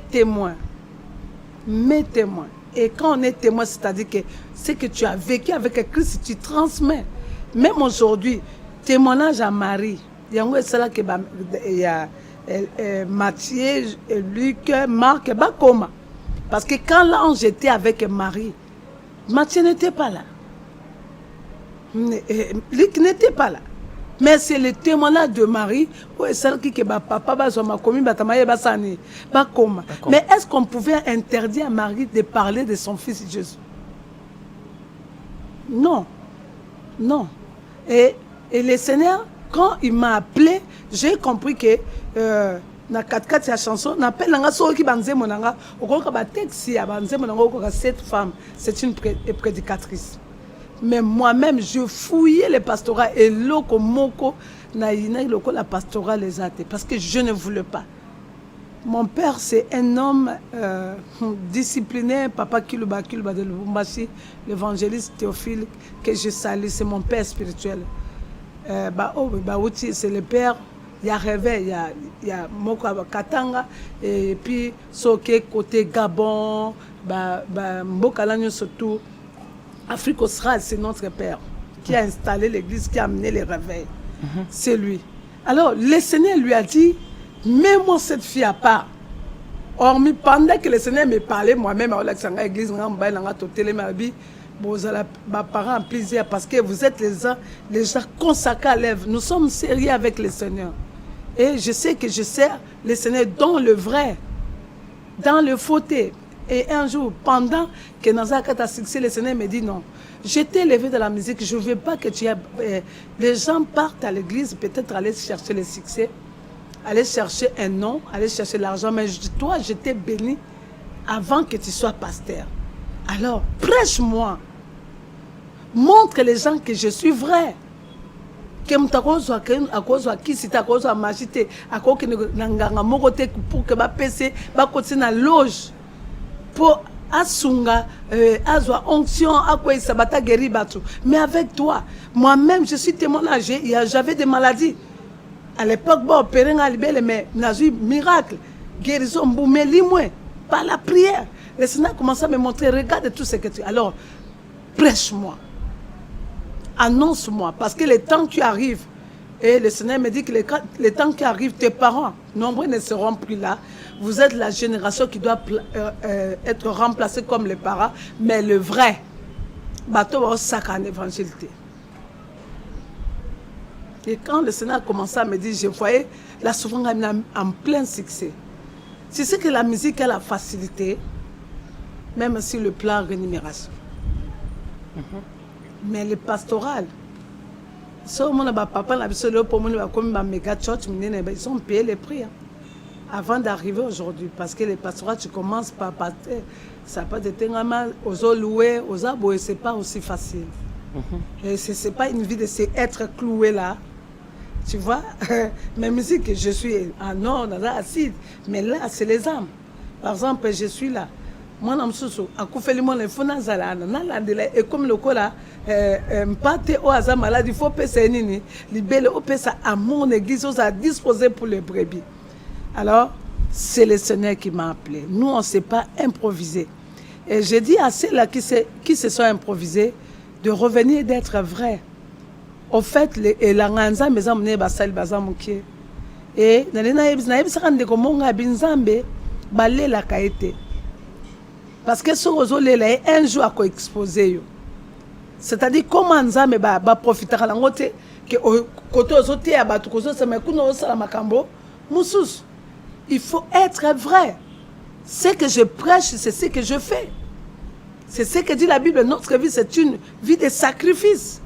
témoins. Mes témoins. Et quand on est témoin, c'est-à-dire que ce que tu as vécu avec Christ, tu transmets. Même aujourd'hui, témoignage à Marie. Il y a Matthieu, Luc, Marc, Bakoma. Parce que quand l'ange était avec Marie, Matthieu n'était pas là. Luc n'était pas là. Mais c'est le témoignage de Marie où est celle qui papa bazoma commis batamaye basani bakoma. Mais est-ce qu'on pouvait interdire à Marie de parler de son fils Jésus? Non. Non. Et le Seigneur, quand il m'a appelé, j'ai compris que na 4-4 la chanson, n'appelle nanga so qui banze monanga, okoka ba texte ya banze monanga okoka cette femme, c'est une prédicatrice. Mais moi-même, je fouillais les pastorats et loko moko na ina loko la pastorale les athées parce que je ne voulais pas. Mon père, c'est un homme discipliné, Papa Kiluba de Lubumbashi, l'évangéliste Théophile, que je salue, c'est mon père spirituel. C'est le père, il y a réveil, il y a Moko Katanga, et puis Soke côté Gabon, Mbokalagno surtout, Afrique australe, c'est notre père qui a installé l'église, qui a amené les réveils. C'est lui. Alors, le Seigneur lui a dit, mets-moi cette fille à part. Hormis pendant que le Seigneur me parlait, moi-même, à l'église, mes parents en plaisir parce que vous êtes les gens consacrés à l'œuvre. Nous sommes sérieux avec le Seigneur. Et je sais que je sers le Seigneur dans le vrai, dans le fauté. Et un jour, pendant que Nazaka a succès, le Seigneur me dit non. J'étais élevé de la musique, je ne veux pas que tu aies... les gens partent à l'église, peut-être aller chercher le succès, aller chercher un nom, aller chercher l'argent. Mais toi, je t'ai béni avant que tu sois pasteur. Alors, prêche-moi. Montre les gens que je suis vrai. Que mutakozwa akozwa kisi takozwa magité akoki nanganga mokote pour que ba PC ba continuer na loge pour asunga azwa onction akwa sabata guéri batu. Mais avec toi, moi-même je suis témoin, j'avais des maladies. À l'époque, bon, opéré en libéré, mais n'a eu miracle, guérison, mais limoué, par la prière. Le Seigneur commence à me montrer, regarde tout ce que tu... Alors, prêche-moi. Annonce-moi, parce que le temps qui arrive, et le Seigneur me dit que le temps qui arrive, tes parents, nombreux ne seront plus là. Vous êtes la génération qui doit être remplacée comme les parents, mais le vrai, bateau va sac en évangélité. Et quand le Seigneur a commencé à me dire, je voyais la souffrance en plein succès. Tu sais que la musique a la facilité, même sur le plan rémunération. Mais le pastoral, ils ont payé les prix avant d'arriver aujourd'hui. Parce que les pastorats, tu commences par pasteur, ça n'a pas été mal, aux loués, aux abois, ce n'est pas aussi facile. Et ce n'est pas une vie de être cloué là. Tu vois, mes musiques, je suis en or, dans l'acide, mais là, c'est les âmes. Par exemple, je suis là. Moi, je suis là. Et comme le cola, mpate au hasard malade, il faut payer nini, libérer au payer à mon église, à disposer pour les brebis. Alors, c'est le Seigneur qui m'a appelé. Nous, on ne s'est pas improvisé. Et j'ai dit à ceux-là qui se sont improvisés de revenir d'être vrais. Au fait, la nganza mes amne basali bazamukie. Et balé la kaete. Parce que ce réseau-là, un jour, à exposer. C'est-à-dire, comment Nzambe va profiter de l'angote, que côté aux autres, à battre aux autres, mais qu'on a makambo, moussous. Il faut être vrai. Ce que je prêche, c'est ce que je fais. C'est ce que dit la Bible. Notre vie, c'est une vie de sacrifice.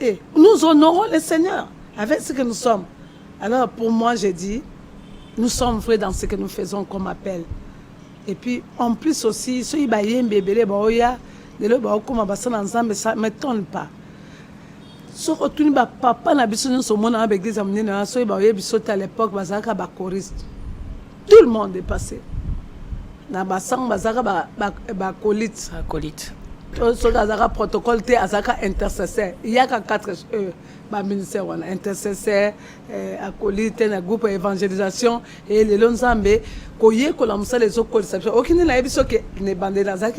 Et nous honorons le Seigneur avec ce que nous sommes. Alors, pour moi, j'ai dit, nous sommes vrais dans ce que nous faisons comme appel. Et puis, en plus aussi, ça ne m'étonne pas. Papa n'a à l'époque, tout le monde est passé. Acolyte. Protocole intercesseur. Il y a 4 ministères, intercesseur, acolyte, un groupe d'évangélisation et les Lonzambe, koye kolamsa les autres aucune n'a émission que ne bandé dans un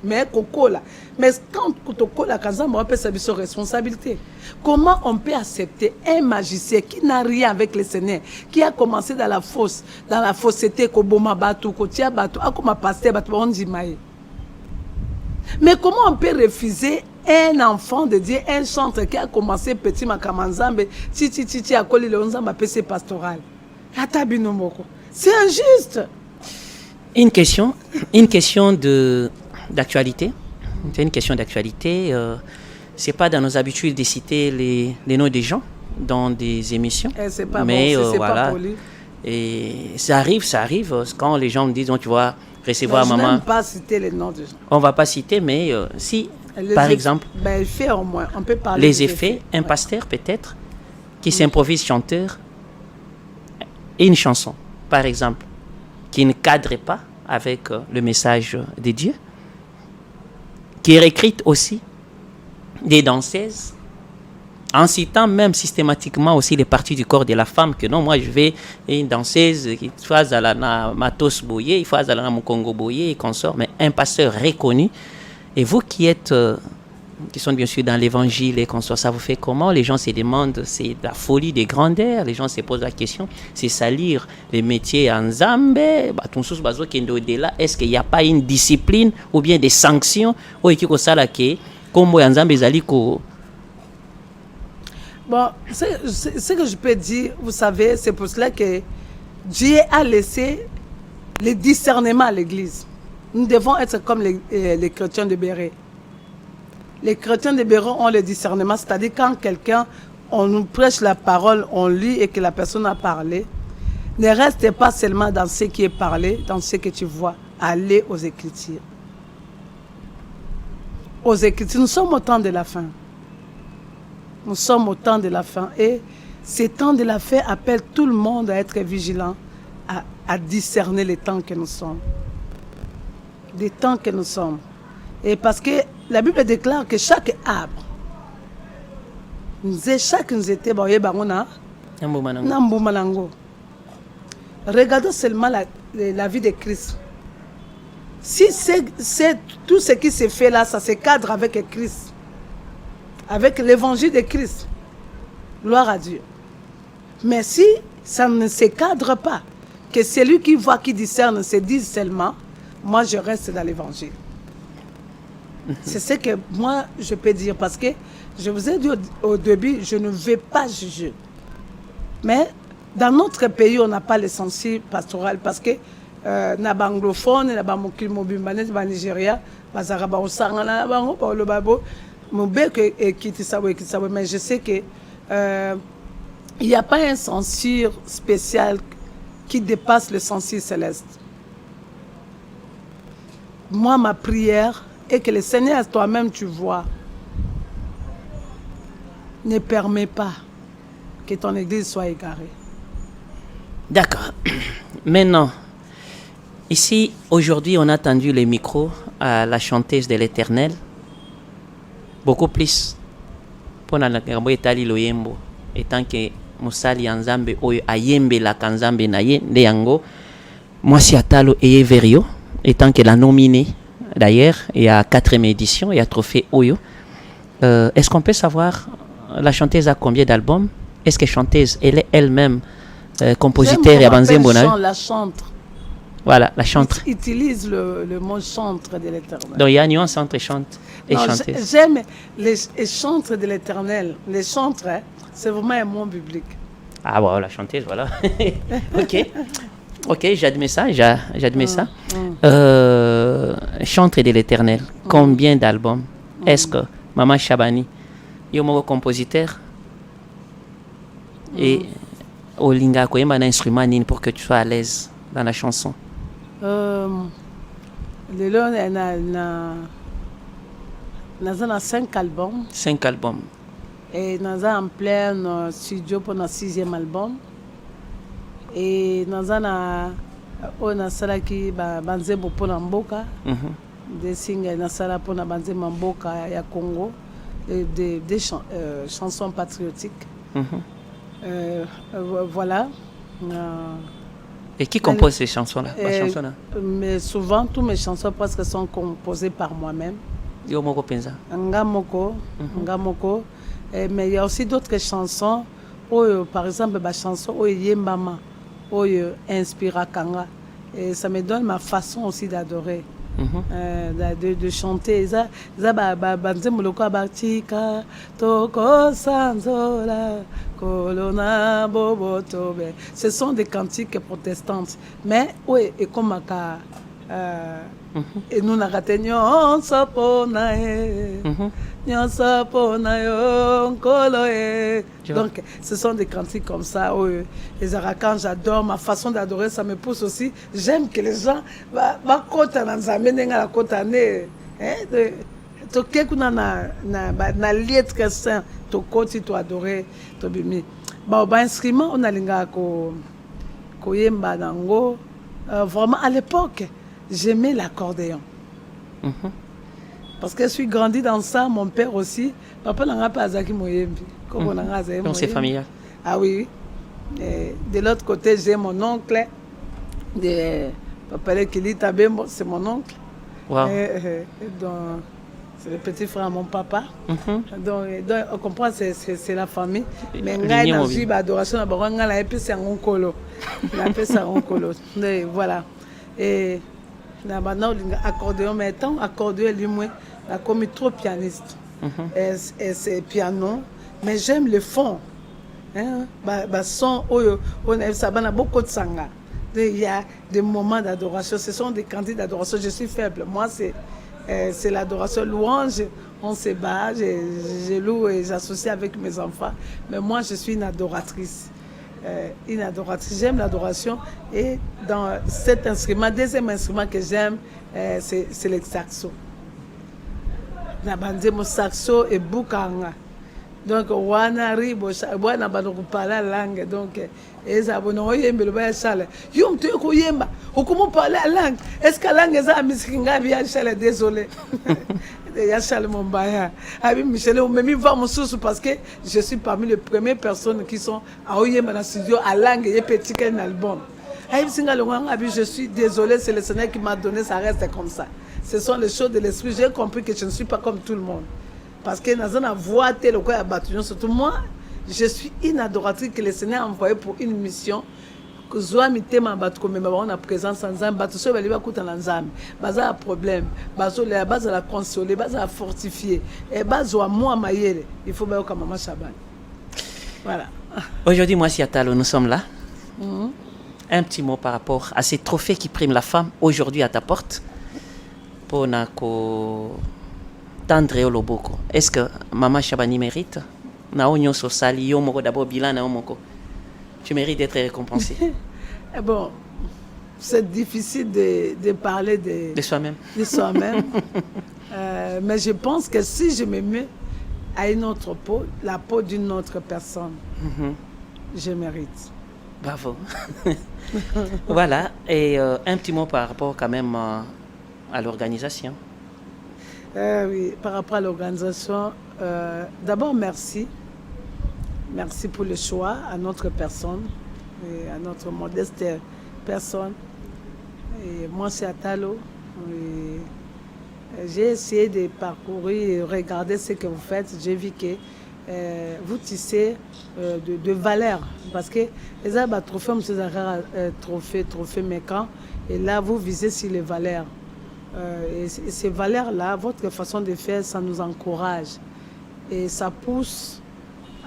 mais kokola. Mais quand kotokola kazamba peut sa responsabilité. Comment on peut accepter un magicien qui n'a rien avec le Seigneur, qui a commencé dans la fausseté koboma batu kotia batu akoma pasteur batu on dit maï. Mais comment on peut refuser un enfant de Dieu, un chantre qui a commencé petit makamanzambe, titi a collé le onzamba PC pastoral. C'est injuste. Une question d'actualité. c'est une question d'actualité. C'est pas dans nos habitudes de citer les noms des gens dans des émissions. C'est pas mais bon, c'est voilà. pas poli. Et ça arrive quand les gens me disent, donc, tu vas recevoir Je maman. n'aime pas citer les noms des gens. On va pas citer, mais si, Les par effets- exemple, effets au moins, on peut parler les des effets, un Ouais. pasteur peut-être, qui s'improvise chanteur, et une chanson, par exemple, qui ne cadre pas avec le message de Dieu, qui est écrite aussi des danseuses, en citant même systématiquement aussi les parties du corps de la femme, que non, moi je vais une danseuse qui fasse à la matos boyer, il fasse à la Congo boyer et consort, mais un pasteur reconnu. Et vous qui êtes, qui sont bien sûr dans l'évangile et consorts, ça vous fait comment? Les gens se demandent, c'est la folie des grandeurs, les gens se posent la question, c'est salir les métiers en Zambé, est-ce qu'il n'y a pas une discipline ou bien des sanctions au équipe ça qui comme en Zambé zaliko. Bon, ce que je peux dire, vous savez, c'est pour cela que Dieu a laissé le discernement à l'Église. Nous devons être comme les chrétiens de Béret. Les chrétiens de Béret ont le discernement, c'est-à-dire quand quelqu'un, on nous prêche la parole, on lit et que la personne a parlé, ne reste pas seulement dans ce qui est parlé, dans ce que tu vois, allez aux Écritures. Aux Écritures, nous sommes au temps de la fin. Nous sommes au temps de la fin et ces temps de la fin appellent tout le monde à être vigilant, à discerner les temps que nous sommes. Des temps que nous sommes. Et parce que la Bible déclare que chaque arbre, chaque nous était, regardons seulement la vie de Christ. Si c'est tout ce qui se fait là, ça se cadre avec Christ. Avec l'évangile de Christ. Gloire à Dieu. Mais si ça ne se cadre pas, que celui qui voit, qui discerne, se dise seulement, moi je reste dans l'évangile. C'est ce que moi je peux dire parce que je vous ai dit au début, je ne vais pas juger. Mais dans notre pays, on n'a pas l'essentiel pastoral parce que na banglophone, na bamokil mobimbane, na Nigeria, bazaraba osangana na bango pa le babo. Mais je sais que il n'y a pas un censure spécial qui dépasse le censure céleste. Moi, ma prière est que le Seigneur, toi-même, tu vois, ne permet pas que ton église soit égarée. D'accord. Maintenant, ici, aujourd'hui, on a tendu les micros à la chanteuse de l'Éternel. Beaucoup plus pour la etali loyembo étant que musali anzambe oyo ayembe la kanzambe na ye nde yango mwasi atalo eye verio étant que la nominée d'ailleurs il y a 4e édition il y a trophée oyo est-ce qu'on peut savoir la chanteuse a combien d'albums est-ce que chanteuse elle est elle-même compositeur ya banzembo na la chantre. Voilà, la chantre. Utilise le mot chantre de l'Éternel. Donc il y a une nuance entre chante et chanteuse. J'aime les chantres de l'Éternel. Les chantres, c'est vraiment un mot biblique. Ah bon, la chanteuse, voilà. Ok, j'admets ça, j'admets ça. Chantre de l'Éternel, combien d'albums est-ce que Maman Shabani, il y a un compositeur et au linga, il y a un instrument pour que tu sois à l'aise dans la chanson. Lelo na 5 albums. 5 albums. Et naza en plein studio pour notre 6e album. Et naza na on salaki banzembo pour na mboka. Des singles na sala pour na banzembo mboka ya Congo. Des chansons patriotiques. Voilà. Et qui compose ces chansons-là? Mais souvent, toutes mes chansons presque sont composées par moi-même. Yomoko Penza. Ngamoko. Mais il y a aussi d'autres chansons. Par exemple, ma chanson Yembama, Inspira Kanga. Et ça me donne ma façon aussi d'adorer. De chanter. Ce sont des cantiques protestantes. Mais oui, et comme Et nous n'avons pas nyonso pona ye, nyonso pona yo nkolo ye. Donc, ce sont des cantiques comme ça. Les Arakan, j'adore. Ma façon d'adorer, ça me pousse aussi. J'aime que les gens na litre saint, to koti, to adorer, to bimi. Ba instrument, on a linga ko yemba nango. Vraiment, à l'époque, j'aimais l'accordéon. Parce que je suis grandi dans ça, mon père aussi. Papa n'a pas Azaki Moyembi. Donc c'est familial. Ah oui. Et de l'autre côté, j'ai mon oncle. Papa Kili Tabembo, c'est mon oncle. Wow. Donc, c'est le petit frère à mon papa. Donc, on comprend, c'est la famille. Mais il y a une adoration, c'est un colo. Voilà. Et maintenant, accordéon, mais tant accordéon, lui-même, il a commis trop pianiste. Et c'est piano. Mais j'aime le fond. Son, on a beaucoup de sanga. Il y a des moments d'adoration. Ce sont des cantiques d'adoration. Je suis faible. Moi, c'est l'adoration louange. On se bat, je loue et j'associe avec mes enfants. Mais moi, je suis une adoratrice. J'aime l'adoration. Et dans cet instrument, deuxième instrument que j'aime, c'est le saxo. Mon saxo et boukanga. Donc, wana ribo, wana banoko parler la langue. Donc, eza bono yembe le ba chale. Yom tu ko yemba, ou comment parler la langue? Est-ce que la langue eza miskinga bi chale, désolé. Ya chale mon baya. Abi Michel, on me mis voir mon source parce que je suis parmi les premières personnes qui sont à oyemba dans le studio à langue et petit qu'un album. Abi singa longa abi, je suis désolé, c'est le Seigneur qui m'a donné, ça reste comme ça. Ce sont les choses de l'esprit. J'ai compris que je ne suis pas comme tout le monde. Parce que dans une voix telle quoi surtout moi, je suis une adoratrice que le Seigneur a envoyée pour une mission. Que soit mi tema bat comme on a présence en Zambie, bat so baliba kuta na Zambie. Baza a problème, bazo la base la consoler, base la fortifier et base wa moi mayele. Il faut ba comme maman Chaban. Voilà. Aujourd'hui moi Siatalo, nous sommes là. Un petit mot par rapport à ces trophées qui priment la femme aujourd'hui à ta porte. Pour nako tendre au loboko. Est-ce que Maman Chabani mérite? Naonyo sosali yo moko d'abord bilan na moko. Tu mérites d'être récompensé. Bon, c'est difficile de parler de soi-même. De soi-même. Mais je pense que si je me mets à une autre peau, la peau d'une autre personne, je mérite. Bravo. Voilà. Et un petit mot par rapport quand même à l'organisation. Oui, par rapport à l'organisation, d'abord merci. Merci pour le choix à notre personne, et à notre modeste personne. Et moi, c'est Atalo. J'ai essayé de parcourir et regarder ce que vous faites. J'ai vu que vous tissez de valeurs. Parce que les arbres trophées mécans. Et là, vous visez sur les valeurs. Et ces valeurs-là, votre façon de faire, ça nous encourage. Et ça pousse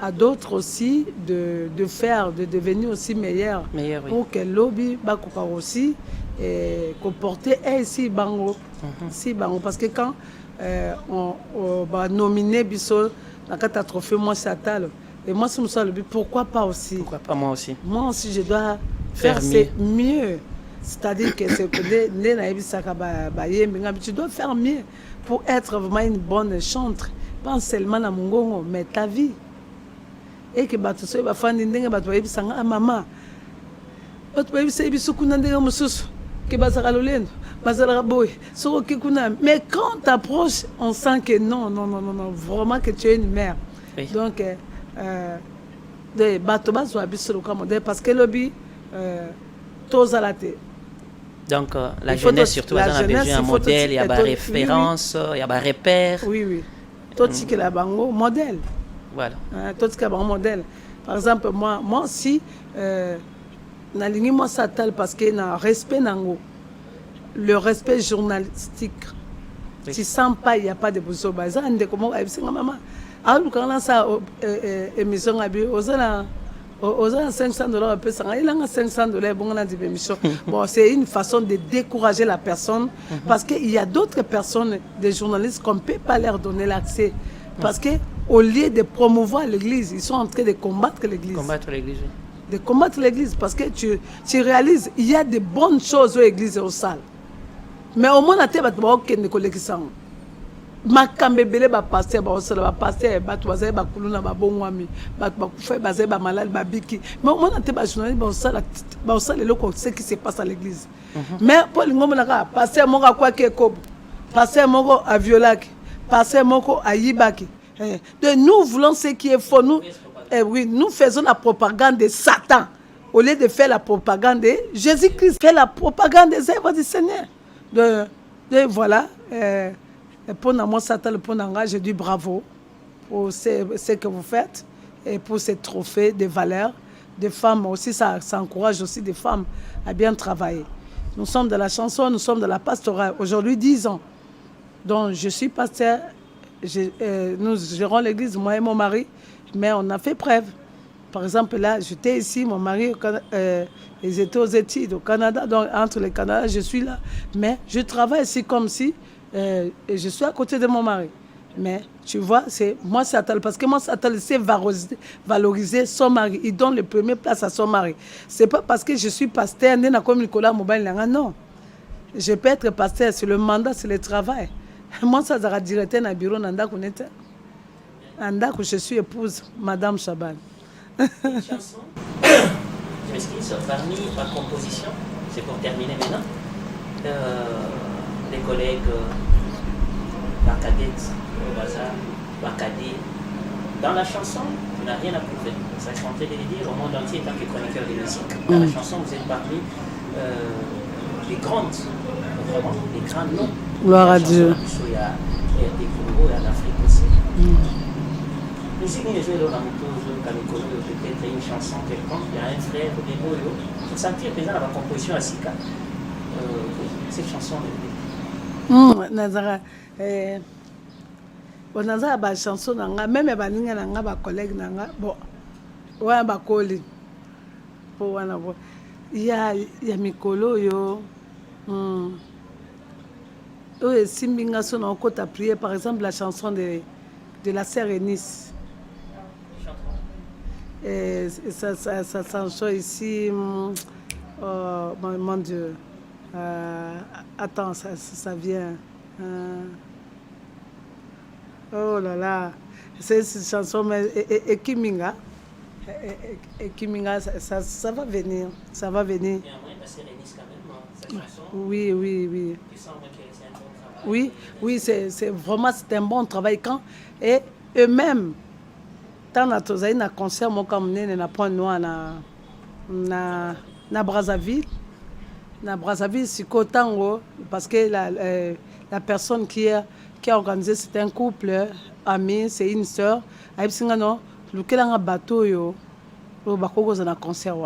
à d'autres aussi de faire, de devenir aussi meilleurs. Oui. Pour que l'objet aussi comporter ici bango. Si bango. Parce que quand on va nominer Bissot dans le trophée, moi c'est Atalo. Et moi, si je le but, pourquoi pas aussi? Pourquoi pas moi aussi? Moi aussi, je dois faire mieux. C'est-à-dire que tu dois faire mieux pour être vraiment une bonne chanteuse. Pas seulement dans mon gongo, mais ta vie. Et que tu sois une femme de maman. Mais quand tu approches, on sent que non, vraiment que tu es une mère. Oui. Donc, parce que l'objet, donc, la jeunesse, surtout, elle a besoin d'un modèle, il y a des références, il y a des repères. Oui. Tout ce qui est là, modèle. Voilà. Tout ce qui est modèle. Par exemple, moi aussi, moi s'attelle parce que le respect, le respect journalistique. Oui. Tu ne sens pas, il n'y a pas de besoin. Comment maman. Alors, quand on a ça, émission, aux gens $500 un peu ça il a $500 bon on a dit émission bon c'est une façon de décourager la personne parce que il y a d'autres personnes des journalistes qu'on peut pas leur donner l'accès parce que au lieu de promouvoir l'église ils sont en train de combattre l'église de combattre l'église parce que tu réalises il y a de bonnes choses aux églises et aux salles mais au moins la tête va te ne collecter makambe belé ba pasteur ba osala ba pasteur ba toaza ba kuluna ba bongwami ba kufa ba zeba malali ba biki mais on a te ba journaliste ba osala loko ce qui se passe à l'église mais pour l'ingom na ka pasteur moko kwa ke kobo pasteur moko a violaki pasteur moko a yibaki donc nous voulons ce qui est faux nous oui nous faisons la propagande de Satan au lieu de faire la propagande de Jésus-Christ fait la propagande des œuvres du Seigneur de voilà pour moi, Satan, pour moi, je dis bravo pour ce que vous faites et pour ces trophées de valeur des femmes aussi. Ça encourage aussi des femmes à bien travailler. Nous sommes de la chanson, nous sommes de la pastorale. Aujourd'hui, 10 ans. Donc, je suis pasteur. Nous gérons l'église, moi et mon mari, mais on a fait preuve. Par exemple, là, j'étais ici, mon mari, ils étaient aux études au Canada. Donc, entre le Canada, je suis là. Mais je travaille ici comme si... et je suis à côté de mon mari. Mais tu vois, c'est moi Satan parce que moi Satan sait valoriser son mari. Il donne le premier place à son mari. C'est pas parce que je suis pasteur, non. Je peux être pasteur, c'est le mandat, c'est le travail. Moi, ça sera directeur dans le bureau, que je suis épouse, Madame Chaban. Une chanson, je m'excuse, parmi ma composition, c'est pour terminer maintenant. Les collègues Bacadette, Bazar, Bacadé. Dans la chanson, tu n'as rien à prouver. Ça chantait de le dire au monde entier tant que chroniqueur de musique. Dans la chanson, vous êtes parmi les grandes, vraiment, les grands noms. Gloire à Dieu. Il y a des Congo et en Afrique aussi. Musique, il y a peut-être une chanson quelconque, il y a un frère, des mots, il faut sentir présent dans la composition à Sika. Cette chanson, nazara onaza ba chanson nanga même ba ninga nanga ba collègue nanga bon wa ba koli po wana bo ya mikolo yo simbinga so na kota prier par exemple la chanson de la sœur Eunice ça chanson ici oh mon Dieu. Attends, ça vient. Oh là là, c'est une chanson, mais et Kiminga, ça va venir, ça va venir. Oui. Oui, c'est vraiment un bon travail quand et eux-mêmes, tant à tous un concert, moi comme na point noir na Brazzaville. Na Brazzaville, c'est Kotango, parce que la personne qui a organisé, c'est un couple ami, c'est une sœur. Aïe, c'est un bateau, yo, au Bako, c'est un concert.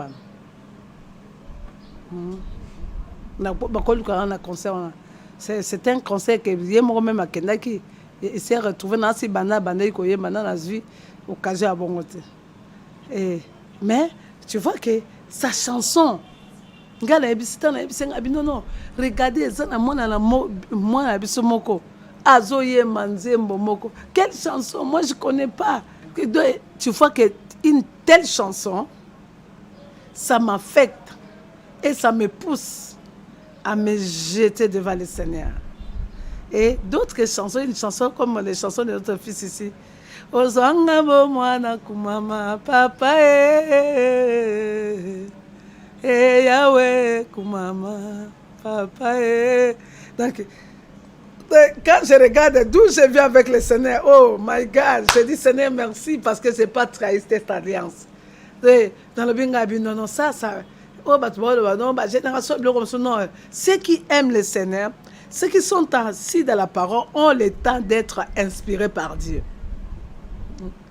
C'est un concert que j'ai moi-même à Kendaki. Il s'est retrouvé dans ces bandes, il y a dans vie, au Kajé à Bongote. Mais tu vois que sa chanson, non, regardez, quelle chanson, moi je ne connais pas. Tu vois qu'une telle chanson, ça m'affecte et ça me pousse à me jeter devant le Seigneur. Et d'autres chansons, une chanson comme les chansons de notre fils ici. Ozanga bo mwana kumama papa Yahweh kumama papa Donc quand je regarde d'où je viens avec le Seigneur, oh my God, je dis Seigneur merci parce que c'est pas trahir cette alliance. Dans le bingabi non ça oh non génération non ceux qui aiment le Seigneur, ceux qui sont assis dans la parole ont le temps d'être inspirés par Dieu.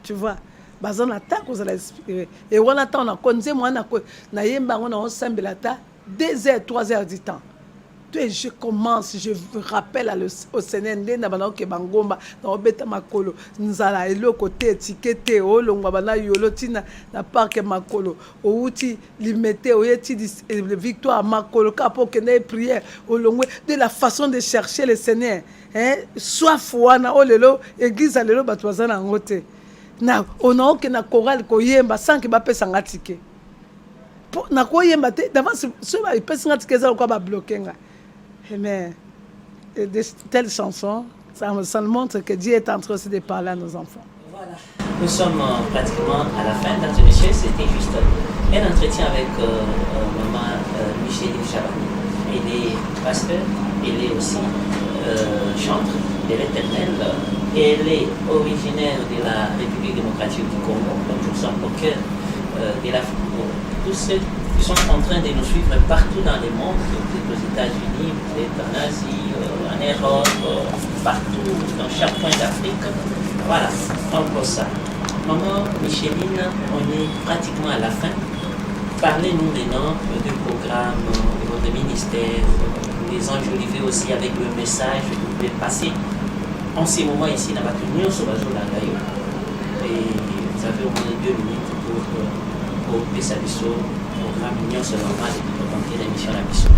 Tu vois, on attend qu'on soit inspiré. Et on attend, on a connu, on a yemba, on a ensemble 2 heures, 3 heures du temps. Et je commence, je rappelle au Seigneur, na ke bangomba na obeta makolo nzala elo côté étiqueté o longwa bana yolo tina na parc makolo outi limité o yeti victoire makolo kapo que na prière o longwe de la façon de chercher le Seigneur soit wana o lelo église lelo bato bazana ngote na ona ke na chorale ko yemba sans que ba pesa ngatike na ko yemba te d'avance so ba pesa ngatike za ko ba bloquer nga. Mais de telles chansons, ça me montre que Dieu est en train aussi de parler à nos enfants. Voilà. Nous sommes pratiquement à la fin. Mesdames et messieurs, c'était juste un entretien avec maman Micheline Chabani. Elle est pasteur, elle est aussi chantre de l'Éternel. Elle est originaire de la République démocratique du Congo. Donc nous sommes au cœur de l'Afrique. Tous ceux qui sont en train de nous suivre partout dans le monde, aux États-Unis, en Asie, en Europe, partout, dans chaque coin d'Afrique. Voilà, on pose ça. Maman Micheline, on est pratiquement à la fin. Parlez-nous maintenant du programme, de votre ministère, les enjolivez aussi avec le message que vous pouvez passer en ces moments ici dans votre union sur Bazo Langayo. Et vous avez au moins 2 minutes pour Pessabiso, programme Union sur Normal et pour tenter l'émission à Bisso.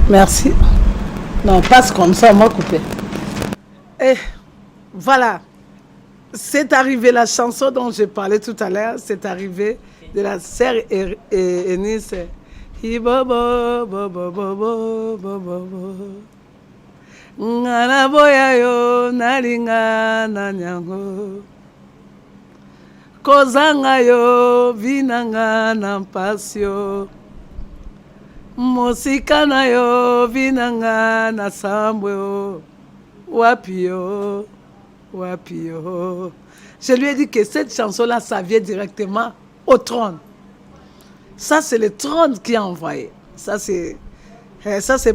Merci. Non, passe comme ça, moi coupé. Et voilà. C'est arrivé la chanson dont je parlais tout à l'heure, c'est arrivé de la sœur Eunice. Hibobo, bobo, bobo, bobo, ngana boya yo nalinga na nyango kozanga yo vinanga na mpasio mosika na yo vinanga na sambwe yo wapi yo. Je lui ai dit que cette chanson-là, ça vient directement au trône. Ça, c'est le trône qui a envoyé. Ça, c'est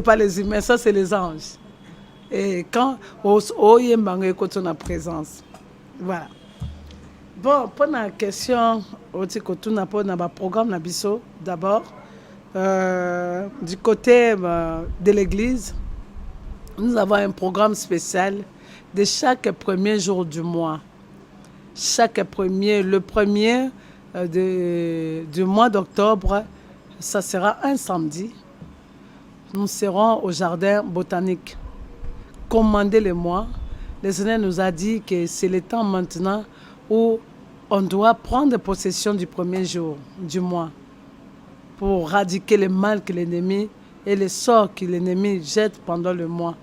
pas les humains, ça, c'est les anges. Et quand on écoute la présence. Voilà. Bon, pour la question, on dit que tout n'a pas un programme na biso d'abord. Du côté de l'église, nous avons un programme spécial de chaque premier jour du mois. Le premier du mois d'octobre, ça sera un samedi. Nous serons au jardin botanique. Commandez-le-moi. Le Seigneur nous a dit que c'est le temps maintenant où on doit prendre possession du premier jour du mois pour éradiquer le mal que l'ennemi et les sorts que l'ennemi jette pendant le mois.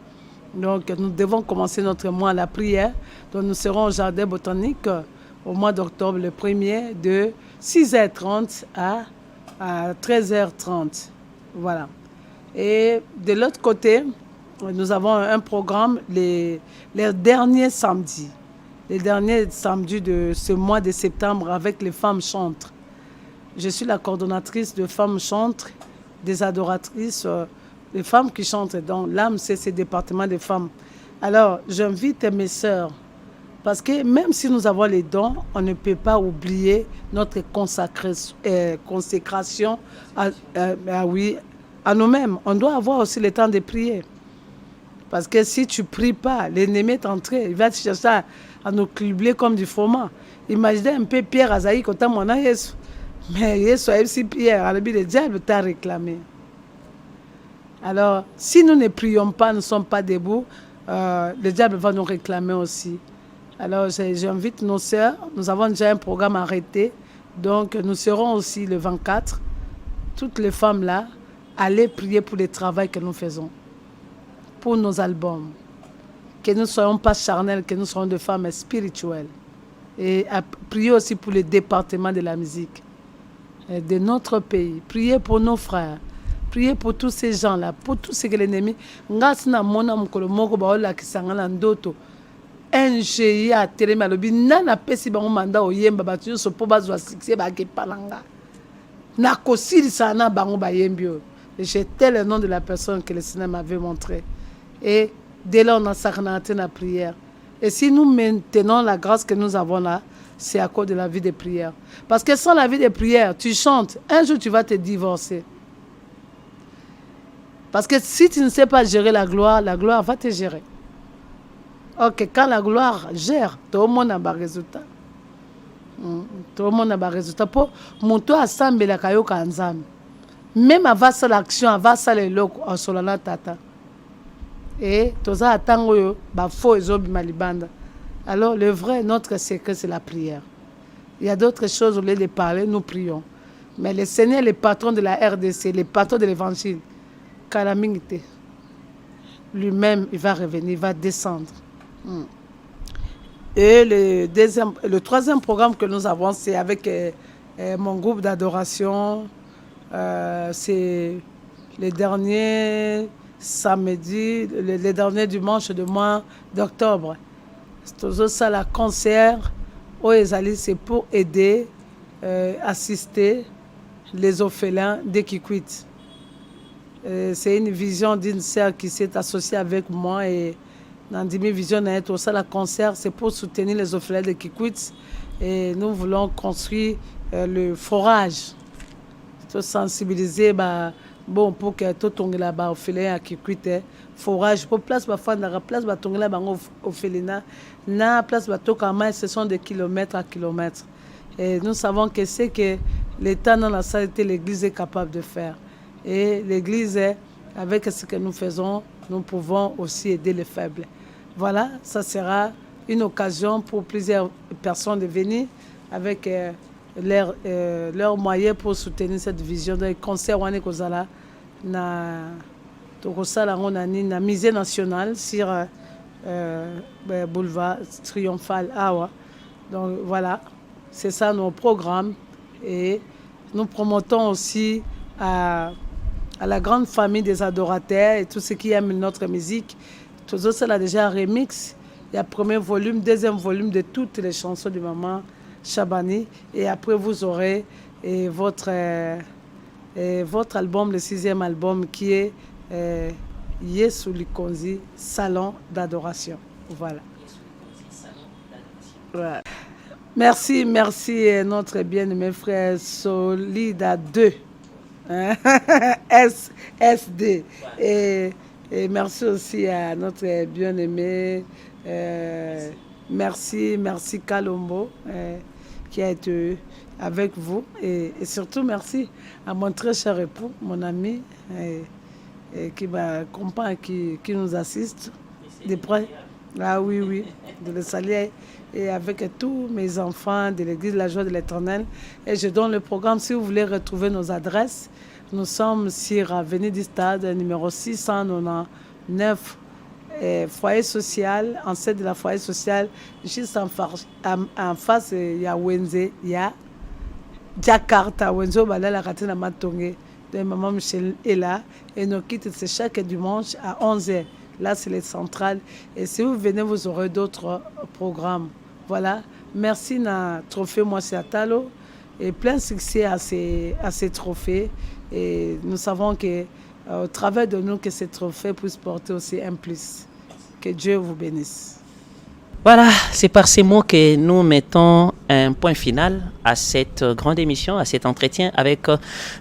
Donc, nous devons commencer notre mois à la prière. Donc, nous serons au jardin botanique au mois d'octobre, le 1er, de 6h30 à 13h30. Voilà. Et de l'autre côté, nous avons un programme les derniers samedis. Les derniers samedis de ce mois de septembre avec les femmes chantres. Je suis la coordonnatrice de femmes chantres, des adoratrices, les femmes qui chantent dans l'âme, c'est ce département des femmes. Alors, j'invite mes sœurs, parce que même si nous avons les dons, on ne peut pas oublier notre consécration à nous-mêmes. On doit avoir aussi le temps de prier. Parce que si tu ne pries pas, l'ennemi est entré, il va te chercher à nous cribler comme du froment. Imaginez un peu Pierre Azaï quand on a Jésus. Mais Jésus a aussi Pierre, le diable t'a réclamé. Alors, si nous ne prions pas, nous ne sommes pas debout, le diable va nous réclamer aussi. Alors, j'invite nos sœurs. Nous avons déjà un programme arrêté. Donc, nous serons aussi le 24. Toutes les femmes là, aller prier pour le travail que nous faisons. Pour nos albums. Que nous ne soyons pas charnels, que nous soyons des femmes spirituelles. Et à prier aussi pour le département de la musique de notre pays. Prier pour nos frères. Priez pour tous ces gens-là, pour tous ces l'ennemi. Ngasina mona mukolo moko baola kisangana ndoto. NGI a telema lobi nana pesi bango manda oyemba batu so po bazwa succès ba ke palanga. Na kosili sana bango ba yembio. J'étais le nom de la personne que le Seigneur m'avait montré. Et dès là on a s'arnaté la prière. Et si nous maintenons la grâce que nous avons là, c'est à cause de la vie de prière. Parce que sans la vie de prière, tu chantes, un jour tu vas te divorcer. Parce que si tu ne sais pas gérer la gloire va te gérer. Ok, quand la gloire gère, tout le monde a un résultat. Tout le monde a un résultat. Pour mon toit assemble la kayo kanzam. Même avant ça l'action, avant ça les locaux, en solana tata. Et tout ça attend bah faux et malibanda. Alors le vrai notre secret c'est la prière. Il y a d'autres choses au lieu de parler, nous prions. Mais le Seigneur, le patron de la RDC, le patron de l'évangile, Kalamingite, lui-même, il va revenir, il va descendre. Et le troisième programme que nous avons, c'est avec mon groupe d'adoration. C'est les derniers samedis, les derniers dimanches du mois d'octobre. C'est ça, la concert. C'est pour aider, assister les orphelins de Kikwit. C'est une vision d'une sœur qui s'est associée avec moi et dans Dimi Vision, ça, la concert, c'est pour soutenir les orphelins de Kikwit. Et nous voulons construire le forage, pour sensibiliser pour que tout le monde orphelin à Kikwit. Forage pour place bafanda place batongela bango orphelinat na place batokama ce sont des kilomètres à kilomètres et nous savons que c'est que l'État dans la saleté l'église est capable de faire et l'église avec ce que nous faisons nous pouvons aussi aider les faibles. Voilà, ça sera une occasion pour plusieurs personnes de venir avec leurs moyens pour soutenir cette vision de concert wane kozala na na musée national sur boulevard triomphal Awa. Donc voilà, c'est ça nos programmes et nous promotons aussi à la grande famille des adorateurs et tous ceux qui aiment notre musique. Tout ça, c'est déjà un remix. Il y a premier volume, deuxième volume de toutes les chansons de Maman Shabani et après vous aurez votre album, le 6e album qui est Yesu Likonzi, Salon d'adoration. Voilà. Ouais. Merci notre bien-aimé frère Solida 2. SD. Et merci aussi à notre bien-aimé. Merci Kalombo qui a été avec vous. Et surtout merci à mon très cher époux, mon ami. Qui m'accompagne, qui nous assiste de près. Ah oui, de le saluer et avec tous mes enfants de l'église La Joie de l'Éternel. Et je donne le programme si vous voulez retrouver nos adresses. Nous sommes sur Avenue du Stade, numéro 699, foyer social, enceinte de la foyer social, juste en face, il y a Wenze, il y a Jakarta, Wenze, la Katina Matongé. Maman Michel est là et nous quitte c'est chaque dimanche à 11h. Là, c'est les centrales. Et si vous venez, vous aurez d'autres programmes. Voilà. Merci na trophée Mwasi Atalo et plein succès à ces trophées. Et nous savons que au travers de nous que ces trophées puissent porter aussi un plus. Que Dieu vous bénisse. Voilà, c'est par ces mots que nous mettons un point final à cette grande émission, à cet entretien avec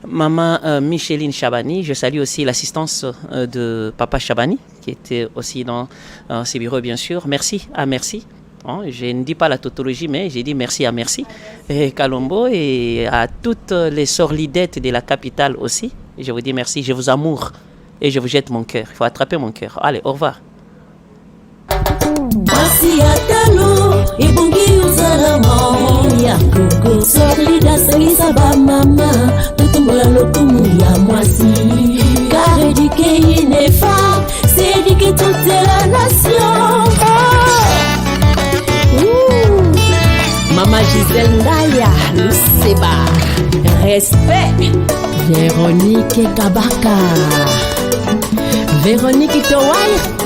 Maman Micheline Shabani. Je salue aussi l'assistance de Papa Shabani, qui était aussi dans ses bureaux, bien sûr. Merci à merci. Je ne dis pas la tautologie, mais j'ai dit merci à merci. Et Kalombo et à toutes les sorlidettes de la capitale aussi. Je vous dis merci, je vous amoure et je vous jette mon cœur. Il faut attraper mon cœur. Allez, au revoir. Mwasi Atalo, ebongi uzalama ya koko Sorlida sengisa ba mama, tutumbola lokumu ya mwasi car éduquer une femme, c'est éduquer toute la nation. Maman Gisèle Ndaya, Luceba, respect. Véronique Kabaka, Véronique Towai.